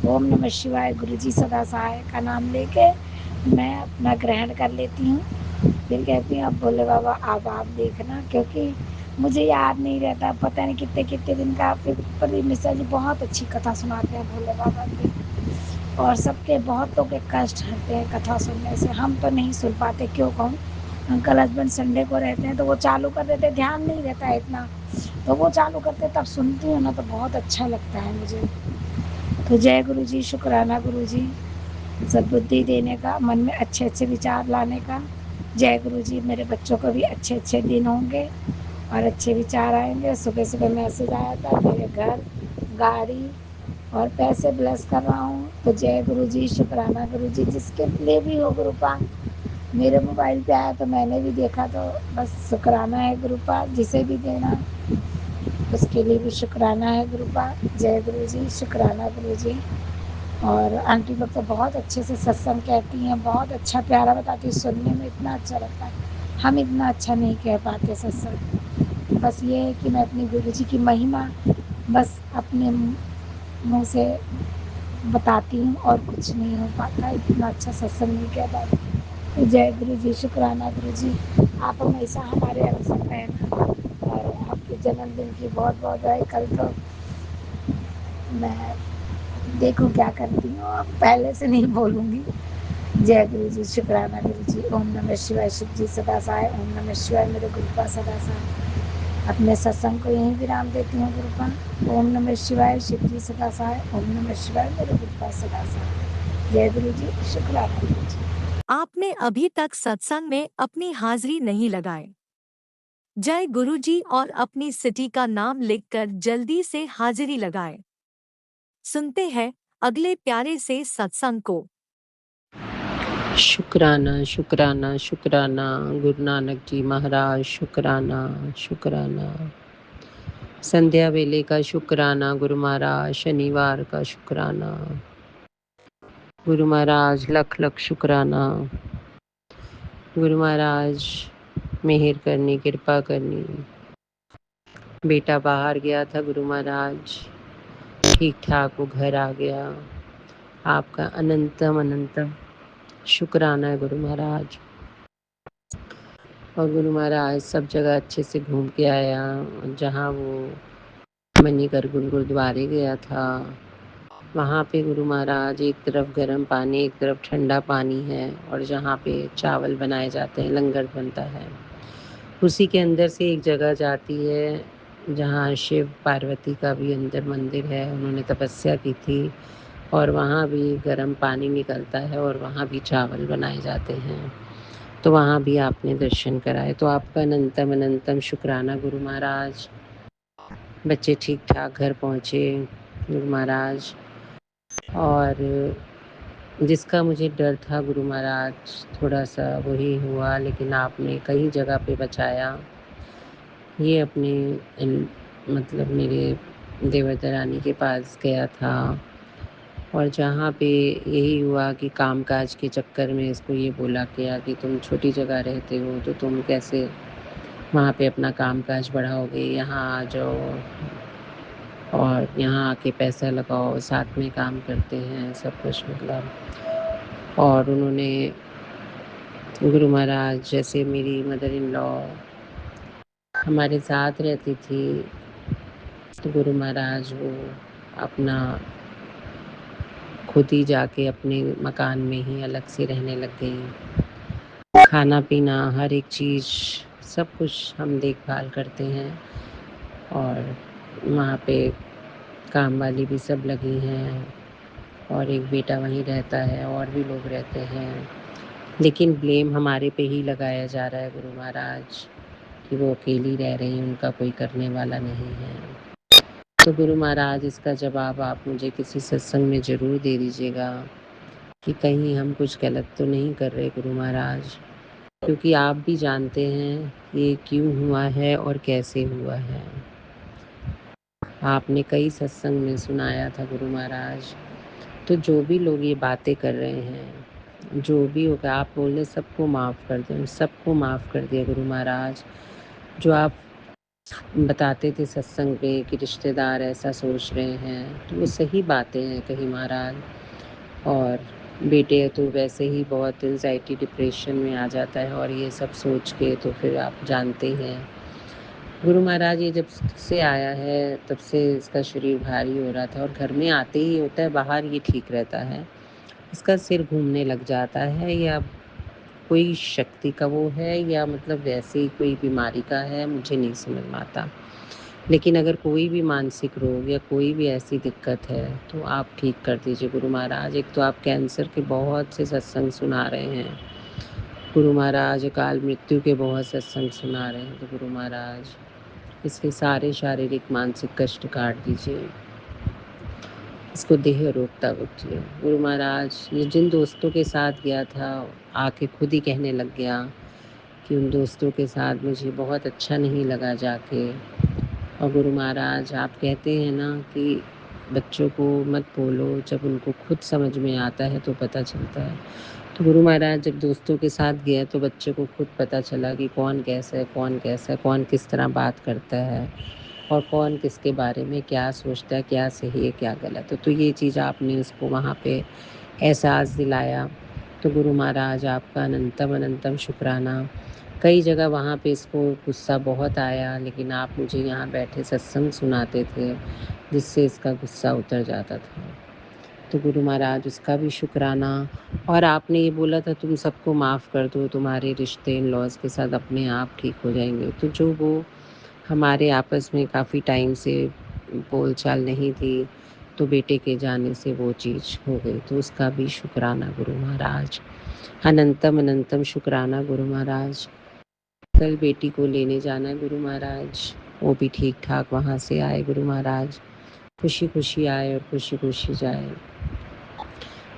ओम नमः शिवाय, गुरु जी सदा सहाय का नाम लेके मैं अपना ग्रहण कर लेती हूँ। फिर कहती हूँ अब भोले बाबा अब आप देखना, क्योंकि मुझे याद नहीं रहता, पता नहीं कितने कितने दिन का। फिर प्रदीप मिश्रा जी बहुत अच्छी कथा सुनाते हैं भोले बाबा की, और सबके बहुतों के कष्ट हटते हैं कथा सुनने से। हम तो नहीं सुन पाते, क्यों कहूँ, अंकल हस्बैंड संडे को रहते हैं तो वो चालू कर देते, ध्यान नहीं रहता है इतना, तो वो चालू करते तब सुनती हूँ ना, तो बहुत अच्छा लगता है मुझे। तो जय गुरु जी, शुक्राना गुरु जी, सद्बुद्धि देने का, मन में अच्छे अच्छे विचार लाने का। जय गुरु जी, मेरे बच्चों को भी अच्छे अच्छे दिन होंगे और अच्छे विचार आएंगे। सुबह सुबह मैसेज आया था, मेरे घर, गाड़ी और पैसे ब्लेस कर रहा हूँ। तो जय गुरु जी, शुक्राना गुरु जी, जिसके लिए भी हो गुरुपा, मेरे मोबाइल पे आया तो मैंने भी देखा, तो बस शुक्राना है गुरुपा, जिसे भी देना उसके लिए भी शुक्राना है गुरुपा। जय गुरु जी, शुक्राना गुरु जी। और आंटी लोग तो बहुत अच्छे से सत्संग कहती हैं, बहुत अच्छा प्यारा बताती है, सुनने में इतना अच्छा लगता है। हम इतना अच्छा नहीं कह पाते सत्संग, बस ये है कि मैं अपने गुरु जी की महिमा बस अपने मुँह से बताती हूँ, और कुछ नहीं हो पाता, इतना अच्छा सत्संग नहीं कह पाती। तो जय गुरु जी, शुक्राना गुरु जी, आप हमेशा हमारे अंग संग रहना, और आपके जन्मदिन की बहुत बहुत बधाई। कल तो मैं देखो क्या करती हूँ, अब पहले से नहीं बोलूँगी। जय गुरु जी, शुक्राना गुरु जी, ओम नमः शिवाय, शिव जी सदा सहाय, ओम नमः शिवाय, मेरे गुरुपा सदा सहाय। अपने सत्संग को यहीं विराम देती हूँ गुरुपा। ओम नमः शिवाय, शिव जी सदा सहाय, ओम नमः शिवाय, मेरे गुरुपा सदा सहाय। जय गुरु जी, शुक्राना गुरु जी। आपने अभी तक सत्संग में अपनी हाजिरी नहीं लगाई। जय गुरु जी और अपनी सिटी का नाम लिखकर जल्दी से हाजिरी लगाएं। सुनते हैं अगले प्यारे से सत्संग को। शुक्राना शुक्राना शुक्राना गुरु नानक जी महाराज, शुक्राना शुक्राना। संध्या वेले का शुक्राना गुरु महाराज, शनिवार का शुक्राना गुरु महाराज, लख लख शुक्राना गुरु महाराज, मेहर करनी, कृपा करनी। बेटा बाहर गया था गुरु महाराज, ठीक ठाक वो घर आ गया। आपका अनंतम अनंतम शुक्राना है गुरु महाराज। और गुरु महाराज सब जगह अच्छे से घूम के आया। जहाँ वो मणिकर गुरुद्वारे गया था, वहाँ पे गुरु महाराज एक तरफ गर्म पानी, एक तरफ ठंडा पानी है, और जहाँ पे चावल बनाए जाते हैं, लंगर बनता है, उसी के अंदर से एक जगह जाती है जहाँ शिव पार्वती का भी अंदर मंदिर है। उन्होंने तपस्या की थी, और वहाँ भी गर्म पानी निकलता है, और वहाँ भी चावल बनाए जाते हैं। तो वहाँ भी आपने दर्शन कराए। तो आपका अनंतम अनंतम शुक्राना गुरु महाराज। बच्चे ठीक ठाक घर पहुँचे गुरु महाराज। और जिसका मुझे डर था गुरु महाराज, थोड़ा सा वही हुआ, लेकिन आपने कई जगह पे बचाया। ये अपने मतलब मेरे देवर दरानी के पास गया था, और जहाँ पे यही हुआ कि कामकाज के चक्कर में इसको ये बोला गया कि तुम छोटी जगह रहते हो तो तुम कैसे वहाँ पे अपना कामकाज बढ़ाओगे, यहाँ आ जाओ और यहाँ आके पैसा लगाओ, साथ में काम करते हैं सब कुछ मतलब। और उन्होंने गुरु महाराज, जैसे मेरी मदर इन लॉ हमारे साथ रहती थी, तो गुरु महाराज वो अपना खुद ही जाके अपने मकान में ही अलग से रहने लग गई। खाना पीना हर एक चीज़ सब कुछ हम देखभाल करते हैं। और वहाँ पे काम वाली भी सब लगी हैं और एक बेटा वहीं रहता है और भी लोग रहते हैं। लेकिन ब्लेम हमारे पे ही लगाया जा रहा है गुरु महाराज कि वो अकेली रह रही हैं, उनका कोई करने वाला नहीं है। तो गुरु महाराज इसका जवाब आप मुझे किसी सत्संग में ज़रूर दे दीजिएगा कि कहीं हम कुछ गलत तो नहीं कर रहे गुरु महाराज, क्योंकि आप भी जानते हैं ये क्यों हुआ है और कैसे हुआ है। आपने कई सत्संग में सुनाया था गुरु महाराज। तो जो भी लोग ये बातें कर रहे हैं, जो भी होगा, आप बोले सबको माफ़ कर दें, सबको माफ़ कर दिया गुरु महाराज। जो आप बताते थे सत्संग में कि रिश्तेदार ऐसा सोच रहे हैं, तो वो सही बातें हैं कहीं महाराज। और बेटे तो वैसे ही बहुत एंजाइटी डिप्रेशन में आ जाता है और ये सब सोच के, तो फिर आप जानते हैं गुरु महाराज ये जब से आया है तब से इसका शरीर भारी हो रहा था और घर में आते ही होता है, बाहर ये ठीक रहता है। इसका सिर घूमने लग जाता है या कोई शक्ति का वो है या मतलब वैसे ही कोई बीमारी का है, मुझे नहीं समझ में आता। लेकिन अगर कोई भी मानसिक रोग या कोई भी ऐसी दिक्कत है तो आप ठीक कर दीजिए गुरु महाराज। एक तो आप कैंसर के बहुत से सत्संग सुना रहे हैं गुरु महाराज, अकाल मृत्यु के बहुत सत्संग सुना रहे हैं, तो गुरु महाराज इसके सारे शारीरिक मानसिक कष्ट काट दीजिए, इसको देह रोगता बख्शिए गुरु महाराज। ये जिन दोस्तों के साथ गया था आके खुद ही कहने लग गया कि उन दोस्तों के साथ मुझे बहुत अच्छा नहीं लगा जाके। और गुरु महाराज आप कहते हैं ना कि बच्चों को मत बोलो, जब उनको खुद समझ में आता है तो पता चलता है। तो गुरु महाराज जब दोस्तों के साथ गया तो बच्चे को खुद पता चला कि कौन कैसा है, कौन कैसा है, कौन किस तरह बात करता है और कौन किसके बारे में क्या सोचता है, क्या सही है क्या गलत है। तो ये चीज़ आपने उसको वहाँ पे एहसास दिलाया। तो गुरु महाराज आपका अनंतम अनंतम शुक्राना। कई जगह वहाँ पे इसको गुस्सा बहुत आया, लेकिन आप मुझे यहाँ बैठे सत्संग सुनाते थे जिससे इसका गुस्सा उतर जाता था। तो गुरु महाराज उसका भी शुक्राना। और आपने ये बोला था तुम सबको माफ़ कर दो, तुम्हारे रिश्ते इन लॉज के साथ अपने आप ठीक हो जाएंगे। तो जो वो हमारे आपस में काफ़ी टाइम से बोलचाल नहीं थी, तो बेटे के जाने से वो चीज़ हो गई, तो उसका भी शुक्राना गुरु महाराज। अनंतम अनंतम शुक्राना गुरु महाराज। कल बेटी को लेने जाना है गुरु महाराज, वो भी ठीक ठाक वहाँ से आए गुरु महाराज, खुशी खुशी आए और खुशी खुशी जाए।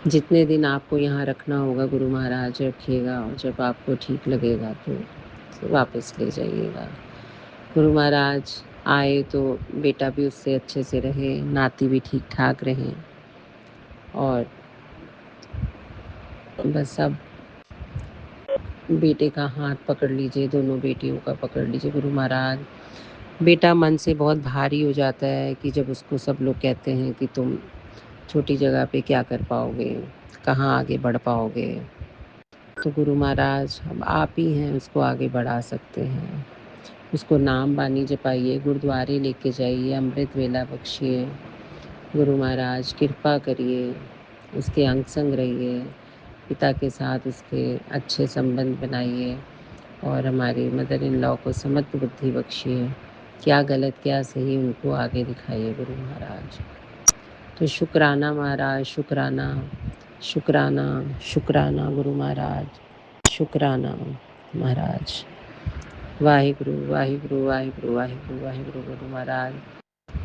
जितने दिन आपको यहाँ रखना होगा गुरु महाराज रखिएगा, और जब आपको ठीक लगेगा तो वापस ले जाइएगा गुरु महाराज। आए तो बेटा भी उससे अच्छे से रहे, नाती भी ठीक ठाक रहे। और बस अब बेटे का हाथ पकड़ लीजिए, दोनों बेटियों का पकड़ लीजिए गुरु महाराज। बेटा मन से बहुत भारी हो जाता है कि जब उसको सब लोग कहते हैं कि तुम छोटी जगह पे क्या कर पाओगे, कहाँ आगे बढ़ पाओगे। तो गुरु महाराज अब आप ही हैं उसको आगे बढ़ा सकते हैं। उसको नाम बानी जपाइए, गुरुद्वारे लेके जाइए, अमृत वेला बख्शिए गुरु महाराज, कृपा करिए, उसके अंग संग रहिए, पिता के साथ उसके अच्छे संबंध बनाइए और हमारी मदर इन लॉ को समर्थ बुद्धि बख्शिए, क्या गलत क्या सही उनको आगे दिखाइए गुरु महाराज। तो शुक्राना महाराज, शुक्राना शुक्राना शुक्राना गुरु महाराज, शुक्राना महाराज। वाहिगुरु वाहिगुरु वाहिगुरु वाहिगुरु वाहिगुरु गुरु महाराज।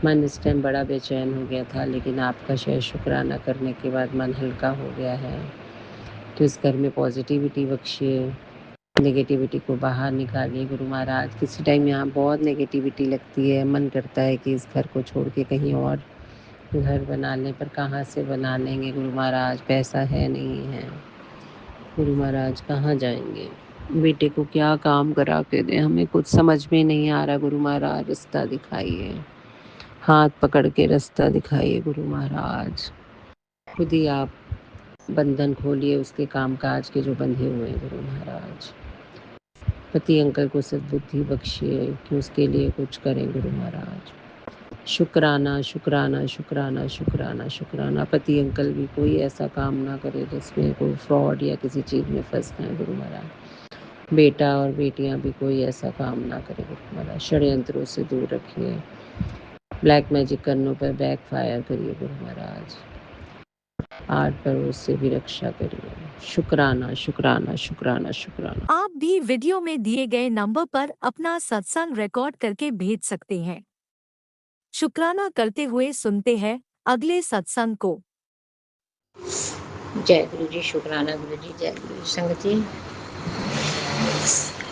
मन इस टाइम बड़ा बेचैन हो गया था, लेकिन आपका शायद शुक्राना करने के बाद मन हल्का हो गया है। तो इस घर में पॉजिटिविटी बख्शिए, नेगेटिविटी को बाहर निकालिए गुरु महाराज। किसी टाइम यहाँ बहुत नेगेटिविटी लगती है, मन करता है कि इस घर को छोड़ के कहीं और घर बनाने पर कहाँ से बना लेंगे गुरु महाराज, पैसा है नहीं है। गुरु महाराज कहाँ जाएंगे, बेटे को क्या काम करा के दें, हमें कुछ समझ में नहीं आ रहा। गुरु महाराज रास्ता दिखाइए, हाथ पकड़ के रास्ता दिखाइए गुरु महाराज। खुद ही आप बंधन खोलिए उसके कामकाज के जो बंधे हुए हैं गुरु महाराज। पति अंकल को सद्बुद्धि बख्शिए कि उसके लिए कुछ करें गुरु महाराज। शुक्राना शुक्राना शुक्राना शुक्राना शुक्राना। पति अंकल भी कोई ऐसा काम ना करे जिसमें कोई फ्रॉड या किसी चीज़ में फंस जाए गुरु महाराज। बेटा और बेटियां भी कोई ऐसा काम ना करे गुरु महाराज। षड्यंत्रों से दूर रखिए, ब्लैक मैजिक करने पर बैक फायर करिए गुरु महाराज। आठ पड़ोस से भी रक्षा करिए। शुक्राना शुक्राना शुक्राना शुक्राना। आप भी वीडियो में दिए गए नंबर पर अपना सत्संग रिकॉर्ड करके भेज सकते हैं। शुक्राना करते हुए सुनते हैं अगले सत्संग को। जय गुरु जी, शुक्राना गुरु जी, जय गुरु जी। संगत जी,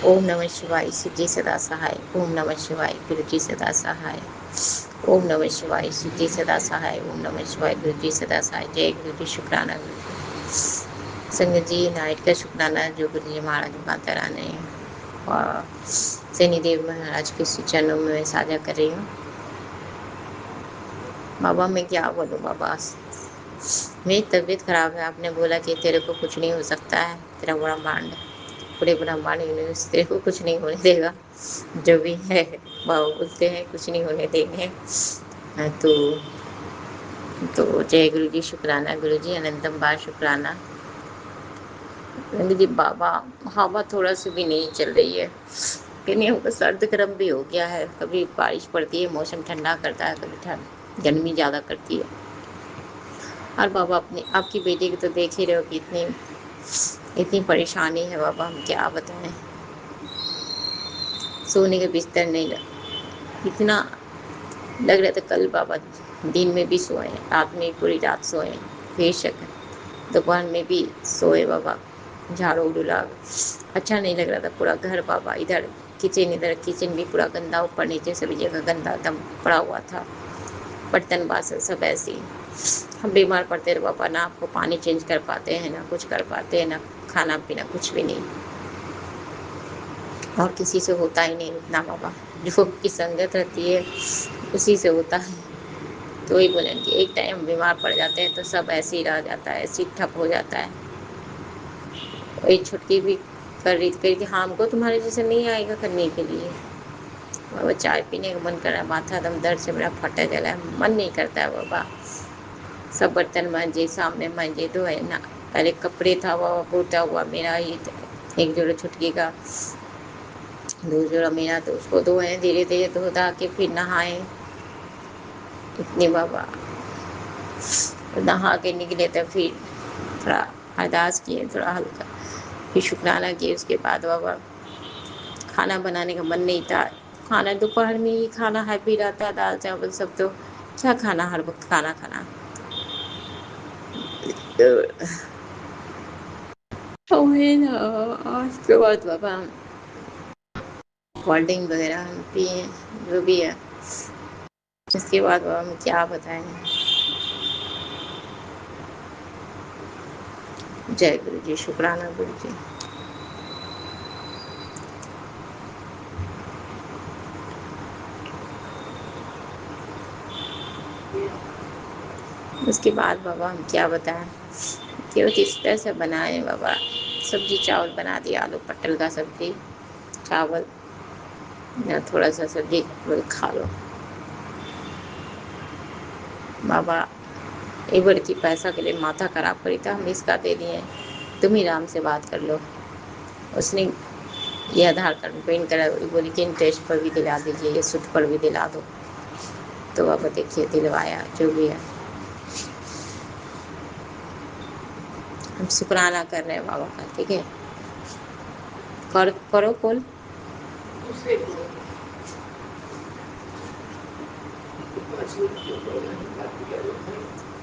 ओम नमः शिवाय, शिव जी सदा सहाय। ओम नमः शिवाय, गुरु जी सदा सहाय। ओम नमः शिवाय, शिव जी सदा सहाय। ओम नमः शिवाय, गुरु जी सदा सहाय। जय गुरु जी, शुक्राना गुरु जी। संगत जी, नाइट का शुक्राना जो गुरु जी महाराज माता रानी और शनिदेव महाराज के चरणों में मैं साझा कर रही हूँ। बाबा मैं क्या बोलूँ बाबा, मेरी तबीयत खराब है। आपने बोला कि तेरे को कुछ नहीं हो सकता है, तेरा ब्रह्मांड, पूरे ब्रह्मांड यूनिवर्स तेरे को कुछ नहीं होने देगा। जो भी है बाबा बोलते हैं कुछ नहीं होने देंगे। तो जय गुरु जी, शुक्राना गुरु जी, अनंतम बार शुक्राना जी। बाबा हवा थोड़ा सा भी नहीं चल रही है, कहीं हमको सर्द गर्म भी हो गया है। कभी बारिश पड़ती है, मौसम ठंडा करता है, कभी ठंड गर्मी ज़्यादा करती है। और बाबा अपनी आपकी बेटी की तो देख ही रहे हो कि इतनी परेशानी है बाबा, हम क्या बताएं। सोने का बिस्तर नहीं इतना लग रहा था। कल बाबा दिन में भी सोए, रात में पूरी रात सोए, बेशक दोपहर में भी सोए बाबा। झाड़ू उड़ू लगा, अच्छा नहीं लग रहा था पूरा घर बाबा। इधर किचन भी पूरा गंदा, ऊपर नीचे सभी जगह गंदा दम पड़ा हुआ था। बर्तन बासन सब ऐसे ही। हम बीमार पड़ते रहे बाबा, ना आपको पानी चेंज कर पाते हैं, ना कुछ कर पाते हैं, ना खाना पीना, कुछ भी नहीं। और किसी से होता ही नहीं उतना बाबा, जो की संगत रहती है उसी से होता है। तो वही बोले कि एक टाइम बीमार पड़ जाते हैं तो सब ऐसे ही रह जाता है, ऐसे ही ठप हो जाता है। वही छुटकी भी कर रही थी, हाँ हमको तुम्हारे जैसे नहीं आएगा करने के लिए। बाबा चाय पीने का मन कर रहा है, माथा दम दर्द से मेरा फटा जला है, मन नहीं करता है बाबा। सब बर्तन मांजे, सामने मांजे, तो है ना। पहले कपड़े था वो टूटा हुआ मेरा ही, एक जोड़ा छुटकी का, दो जोड़ा मेरा, तो उसको धोए, धीरे धीरे धो धा के फिर नहाए। इतनी बाबा नहा के निकले तो फिर थोड़ा अरदास किए, थोड़ा हल्का, फिर शुक्राना किए। उसके बाद बाबा खाना बनाने का मन नहीं था। खाना दोपहर में ही खाना हैवी रहता है, दाल चावल सब, तो क्या खाना हर वक्त खाना खाना। तो है ना, उसके बाद बाबा कोल्ड ड्रिंक वगैरह हम पिए, जो भी है। उसके बाद बाबा हम क्या बताएं। जय गुरु जी, शुक्राना गुरु जी। उसके बाद बाबा हम क्या बताएं, केवल किस तरह से बनाए बाबा। सब्जी चावल बना दिया, आलू पटल का सब्जी चावल, या थोड़ा सा सब्जी बोल खा लो बाबा। एक लड़की पैसा के लिए माथा खराब करी था, हम इसका दे दिए, तुम ही राम से बात कर लो। उसने ये आधार कार्ड प्रिंट करा, बोली कि इंटरेस्ट पर भी दिला दीजिए, ये सूद पर भी दिला दो। तो बाबा देखिए दिलवाया, जो भी है। हम शुक्राना कर रहे हैं बाबा का, ठीक है। करो कॉल।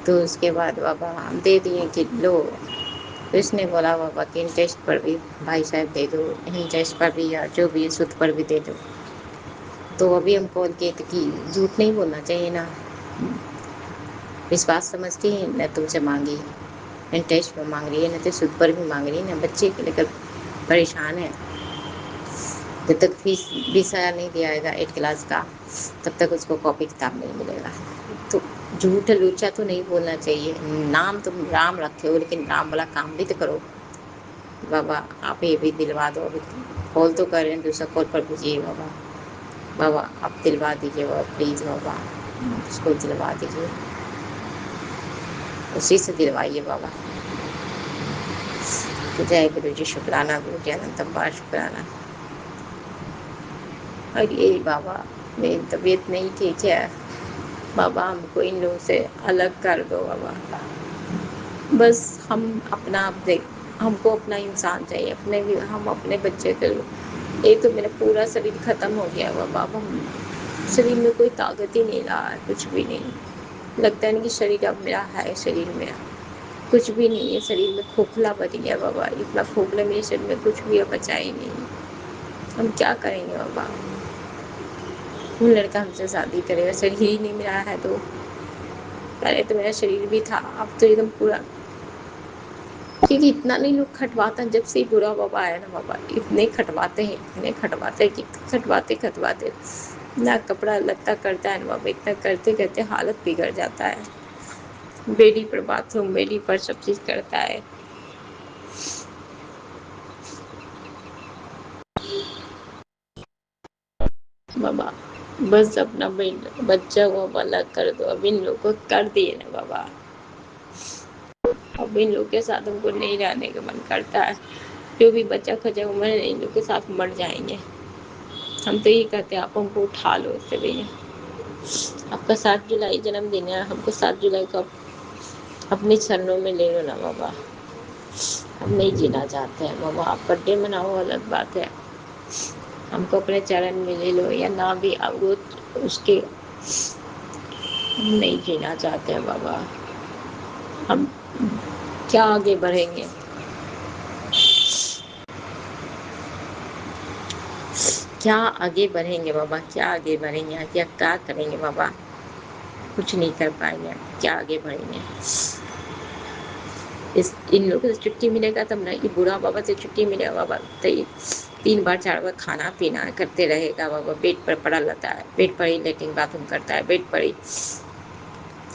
तो उसके बाद बाबा हम दे दिए कि लो। तो इसने बोला बाबा कि इंटरेस्ट पर भी भाई साहब दे दो, इंटरेस्ट पर भी, या जो भी सूद पर भी दे दो। तो अभी हम कॉल किए थे कि झूठ नहीं बोलना चाहिए ना। विश्वास समझ के न तुमसे मांगी, न टेस्ट में मांग रही है, न तो सुध पर भी मांग रही है, न बच्चे को लेकर परेशान है। जब तक फीस 20,000 नहीं दिया जाएगा 8 क्लास का, तब तक उसको कॉपी किताब नहीं मिलेगा। तो झूठ लूचा तो नहीं बोलना चाहिए। नाम तुम राम रखे हो, लेकिन राम वाला काम भी तो करो। बाबा आप ये भी दिलवा दो। अभी कॉल तो कर रहे हैं, दूसरा कॉल पर भेजिए बाबा। बाबा आप दिलवा दीजिए बाबा, प्लीज़ बाबा उसको दिलवा दीजिए, उसी से दिलवाइए बाबा। तो जय गुरु जी, शुक्राना गुरु जी, अनंत बार शुक्राना। और ये बाबा मेरी तबीयत नहीं ठीक है बाबा, हमको इन लोगों से अलग कर दो बाबा। बस हम अपना आप देख, हमको अपना इंसान चाहिए, अपने भी हम अपने बच्चे के लिए। एक तो मेरा पूरा शरीर ख़त्म हो गया हुआ बाबा, शरीर में कोई ताकत ही नहीं रहा है, कुछ भी नहीं लगता है नहीं कि शरीर अब मेरा है। शरीर में कुछ भी नहीं है, शरीर में खोखला बच गया बाबा, इतना खोखला मेरे शरीर में कुछ भी अब बचा ही नहीं। हम क्या करेंगे बाबा? वो लड़का हमसे शादी करेगा, शरीर ही नहीं मिला है तो। पहले तो मेरा शरीर भी था, अब तो एकदम पूरा, क्योंकि इतना नहीं लोग खटवाता। जब से ही बुरा बाबा आया ना बाबा, इतने खटवाते हैं, इतने खटवाते हैं कि खटवाते खटवाते ना कपड़ा लत्ता करता है ना बाबा। इतना करते करते हालत बिगड़ जाता है। बेडी पर बाथरूम, बेडी पर सब चीज़ करता है। बाबा बस अपना बच्चा को अब अलग कर दो। अब इन लोग को कर दिए ना बाबा, अब इन लोग के साथ हमको नहीं रहने का मन करता है। जो भी बच्चा खचा उम्र है, इन लोग के साथ मर जाएंगे। हम तो यही कहते हैं, आप हमको उठा लो इससे भी। आपका 7 जुलाई जन्मदिन है, हमको 7 जुलाई को अपने चरणों में ले लो ना बाबा। हम नहीं जीना चाहते हैं बाबा। आप बर्थडे मनाओ अलग बात है, हमको अपने चरण में ले लो या ना भी, अब वो उसके, हम नहीं जीना चाहते हैं बाबा। हम क्या आगे बढ़ेंगे? क्या आगे बढ़ेंगे बाबा? क्या आगे बढ़ेंगे? क्या करेंगे बाबा? कुछ नहीं कर पाएंगे। क्या आगे बढ़ेंगे? इन लोगों से छुट्टी मिलेगा तब ना। ये बुढ़ा बाबा से छुट्टी मिलेगा बाबा तो 3 बार 4 बार खाना पीना करते रहेगा बाबा। बेड पर पड़ा रहता है, बेड पर ही लेटरिन बाथरूम करता है, बेड पर ही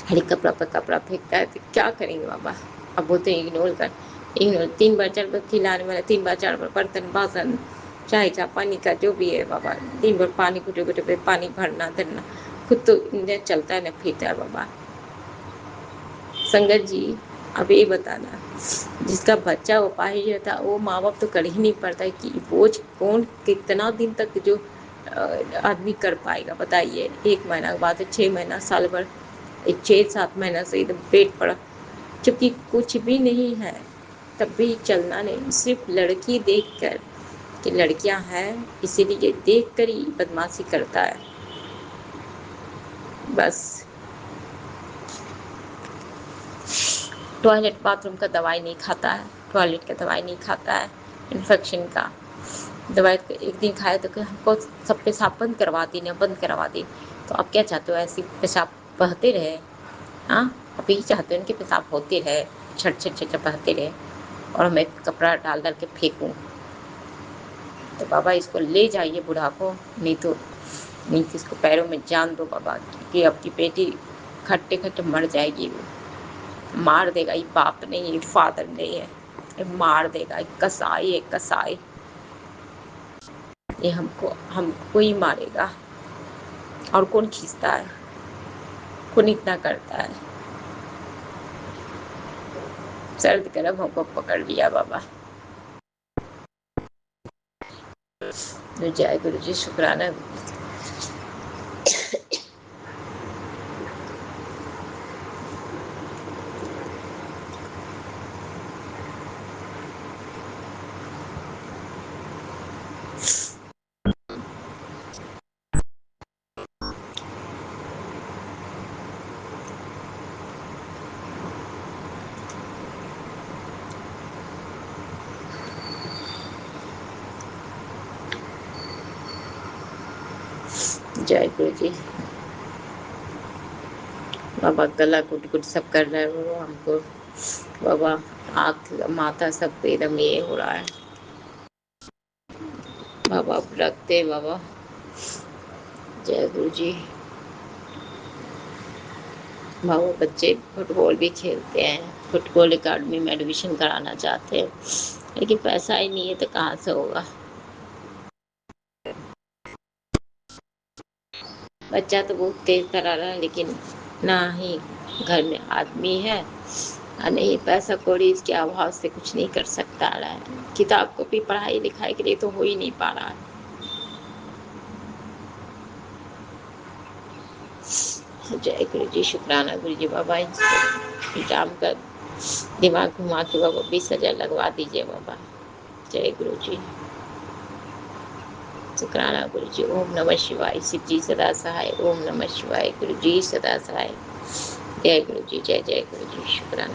हरी कपड़ा पर कपड़ा फेंकता है। तो क्या करेंगे बाबा? अब बोलते हैं इग्नोर कर, इग्नोर। 3 बार 4 बार खिलाने वाला, 3 बार 4 बार बर्तन बासन, चाय चा पानी का जो भी है बाबा, 3 बार पानी गुटे गुटे पे पानी भरना धरना। खुद तो न चलता है न फिरता है बाबा। संगत जी अब ये बताना, जिसका बच्चा अपाहिज रहता वो माँ बाप तो कर ही नहीं पाता कि बोझ कौन कितना दिन तक जो आदमी कर पाएगा बताइए। 1 महीना के बाद 6 महीना साल भर, 6-7 महीना से एकदम पेट पड़ा, जबकि कुछ भी नहीं है, तब भी चलना नहीं। सिर्फ लड़की देखकर कि लड़कियां हैं इसीलिए देखकर ही बदमाशी करता है बस। टॉयलेट बाथरूम का दवाई नहीं खाता है, टॉयलेट का दवाई नहीं खाता है, इन्फेक्शन का दवाई एक दिन खाए तो हमको सब पेशाब बंद करवा दी ना, बंद करवा दी। तो आप क्या चाहते हो? ऐसी पेशाब बहते रहे? हाँ, आप यही चाहते हो इनके पेशाब होते रहे, छट छट छट बहते रहे और मैं कपड़ा डाल डाल के फेंकूं? तो बाबा इसको ले जाइए बूढ़ा को, नहीं तो इसको पैरों में जान दो बाबा, क्योंकि आपकी बेटी खट्टे खट्टे मर जाएगी। वो मार देगा। ये बाप नहीं, ये फादर नहीं है, ये मार देगा। ये कसाई है, कसाई। ये हमको ही मारेगा। और कौन खींचता है? कौन इतना करता है? सर्द गर्म हमको पकड़ लिया बाबा। तो जय गुरु जी, शुक्राना। जय गुरु जी। बाबा गला कुट कुट सब कर रहा है बाबा हमको। बाबा आँख माथा सब एकदम ये हो रहा है। बाबा आप रखते बाबा। जय गुरु जी। बाबा बच्चे फुटबॉल भी खेलते हैं, फुटबॉल अकाडमी में एडमिशन कराना चाहते हैं, लेकिन पैसा ही नहीं है तो कहाँ से होगा। बच्चा तो बहुत तेज तरा रहा है, लेकिन ना ही घर में आदमी है और नहीं पैसा कौड़ी, इसके अभाव से कुछ नहीं कर सकता रहा है। किताब को भी पढ़ाई लिखाई के लिए तो हो ही नहीं पा रहा है। जय गुरु जी, शुक्राना गुरु जी। बाबा इंतजाम कर दिमाग घुमा के बाबा 20,000 लगवा दीजिए बाबा। जय गुरु जी, शुक्राना गुरु जी। ओम नमः शिवाय। शिव जी सदा सहाय। ओम नमः शिवाय। गुरु जी सदा सहाय। जय गुरु जी, जय जय गुरु जी, शुक्राना।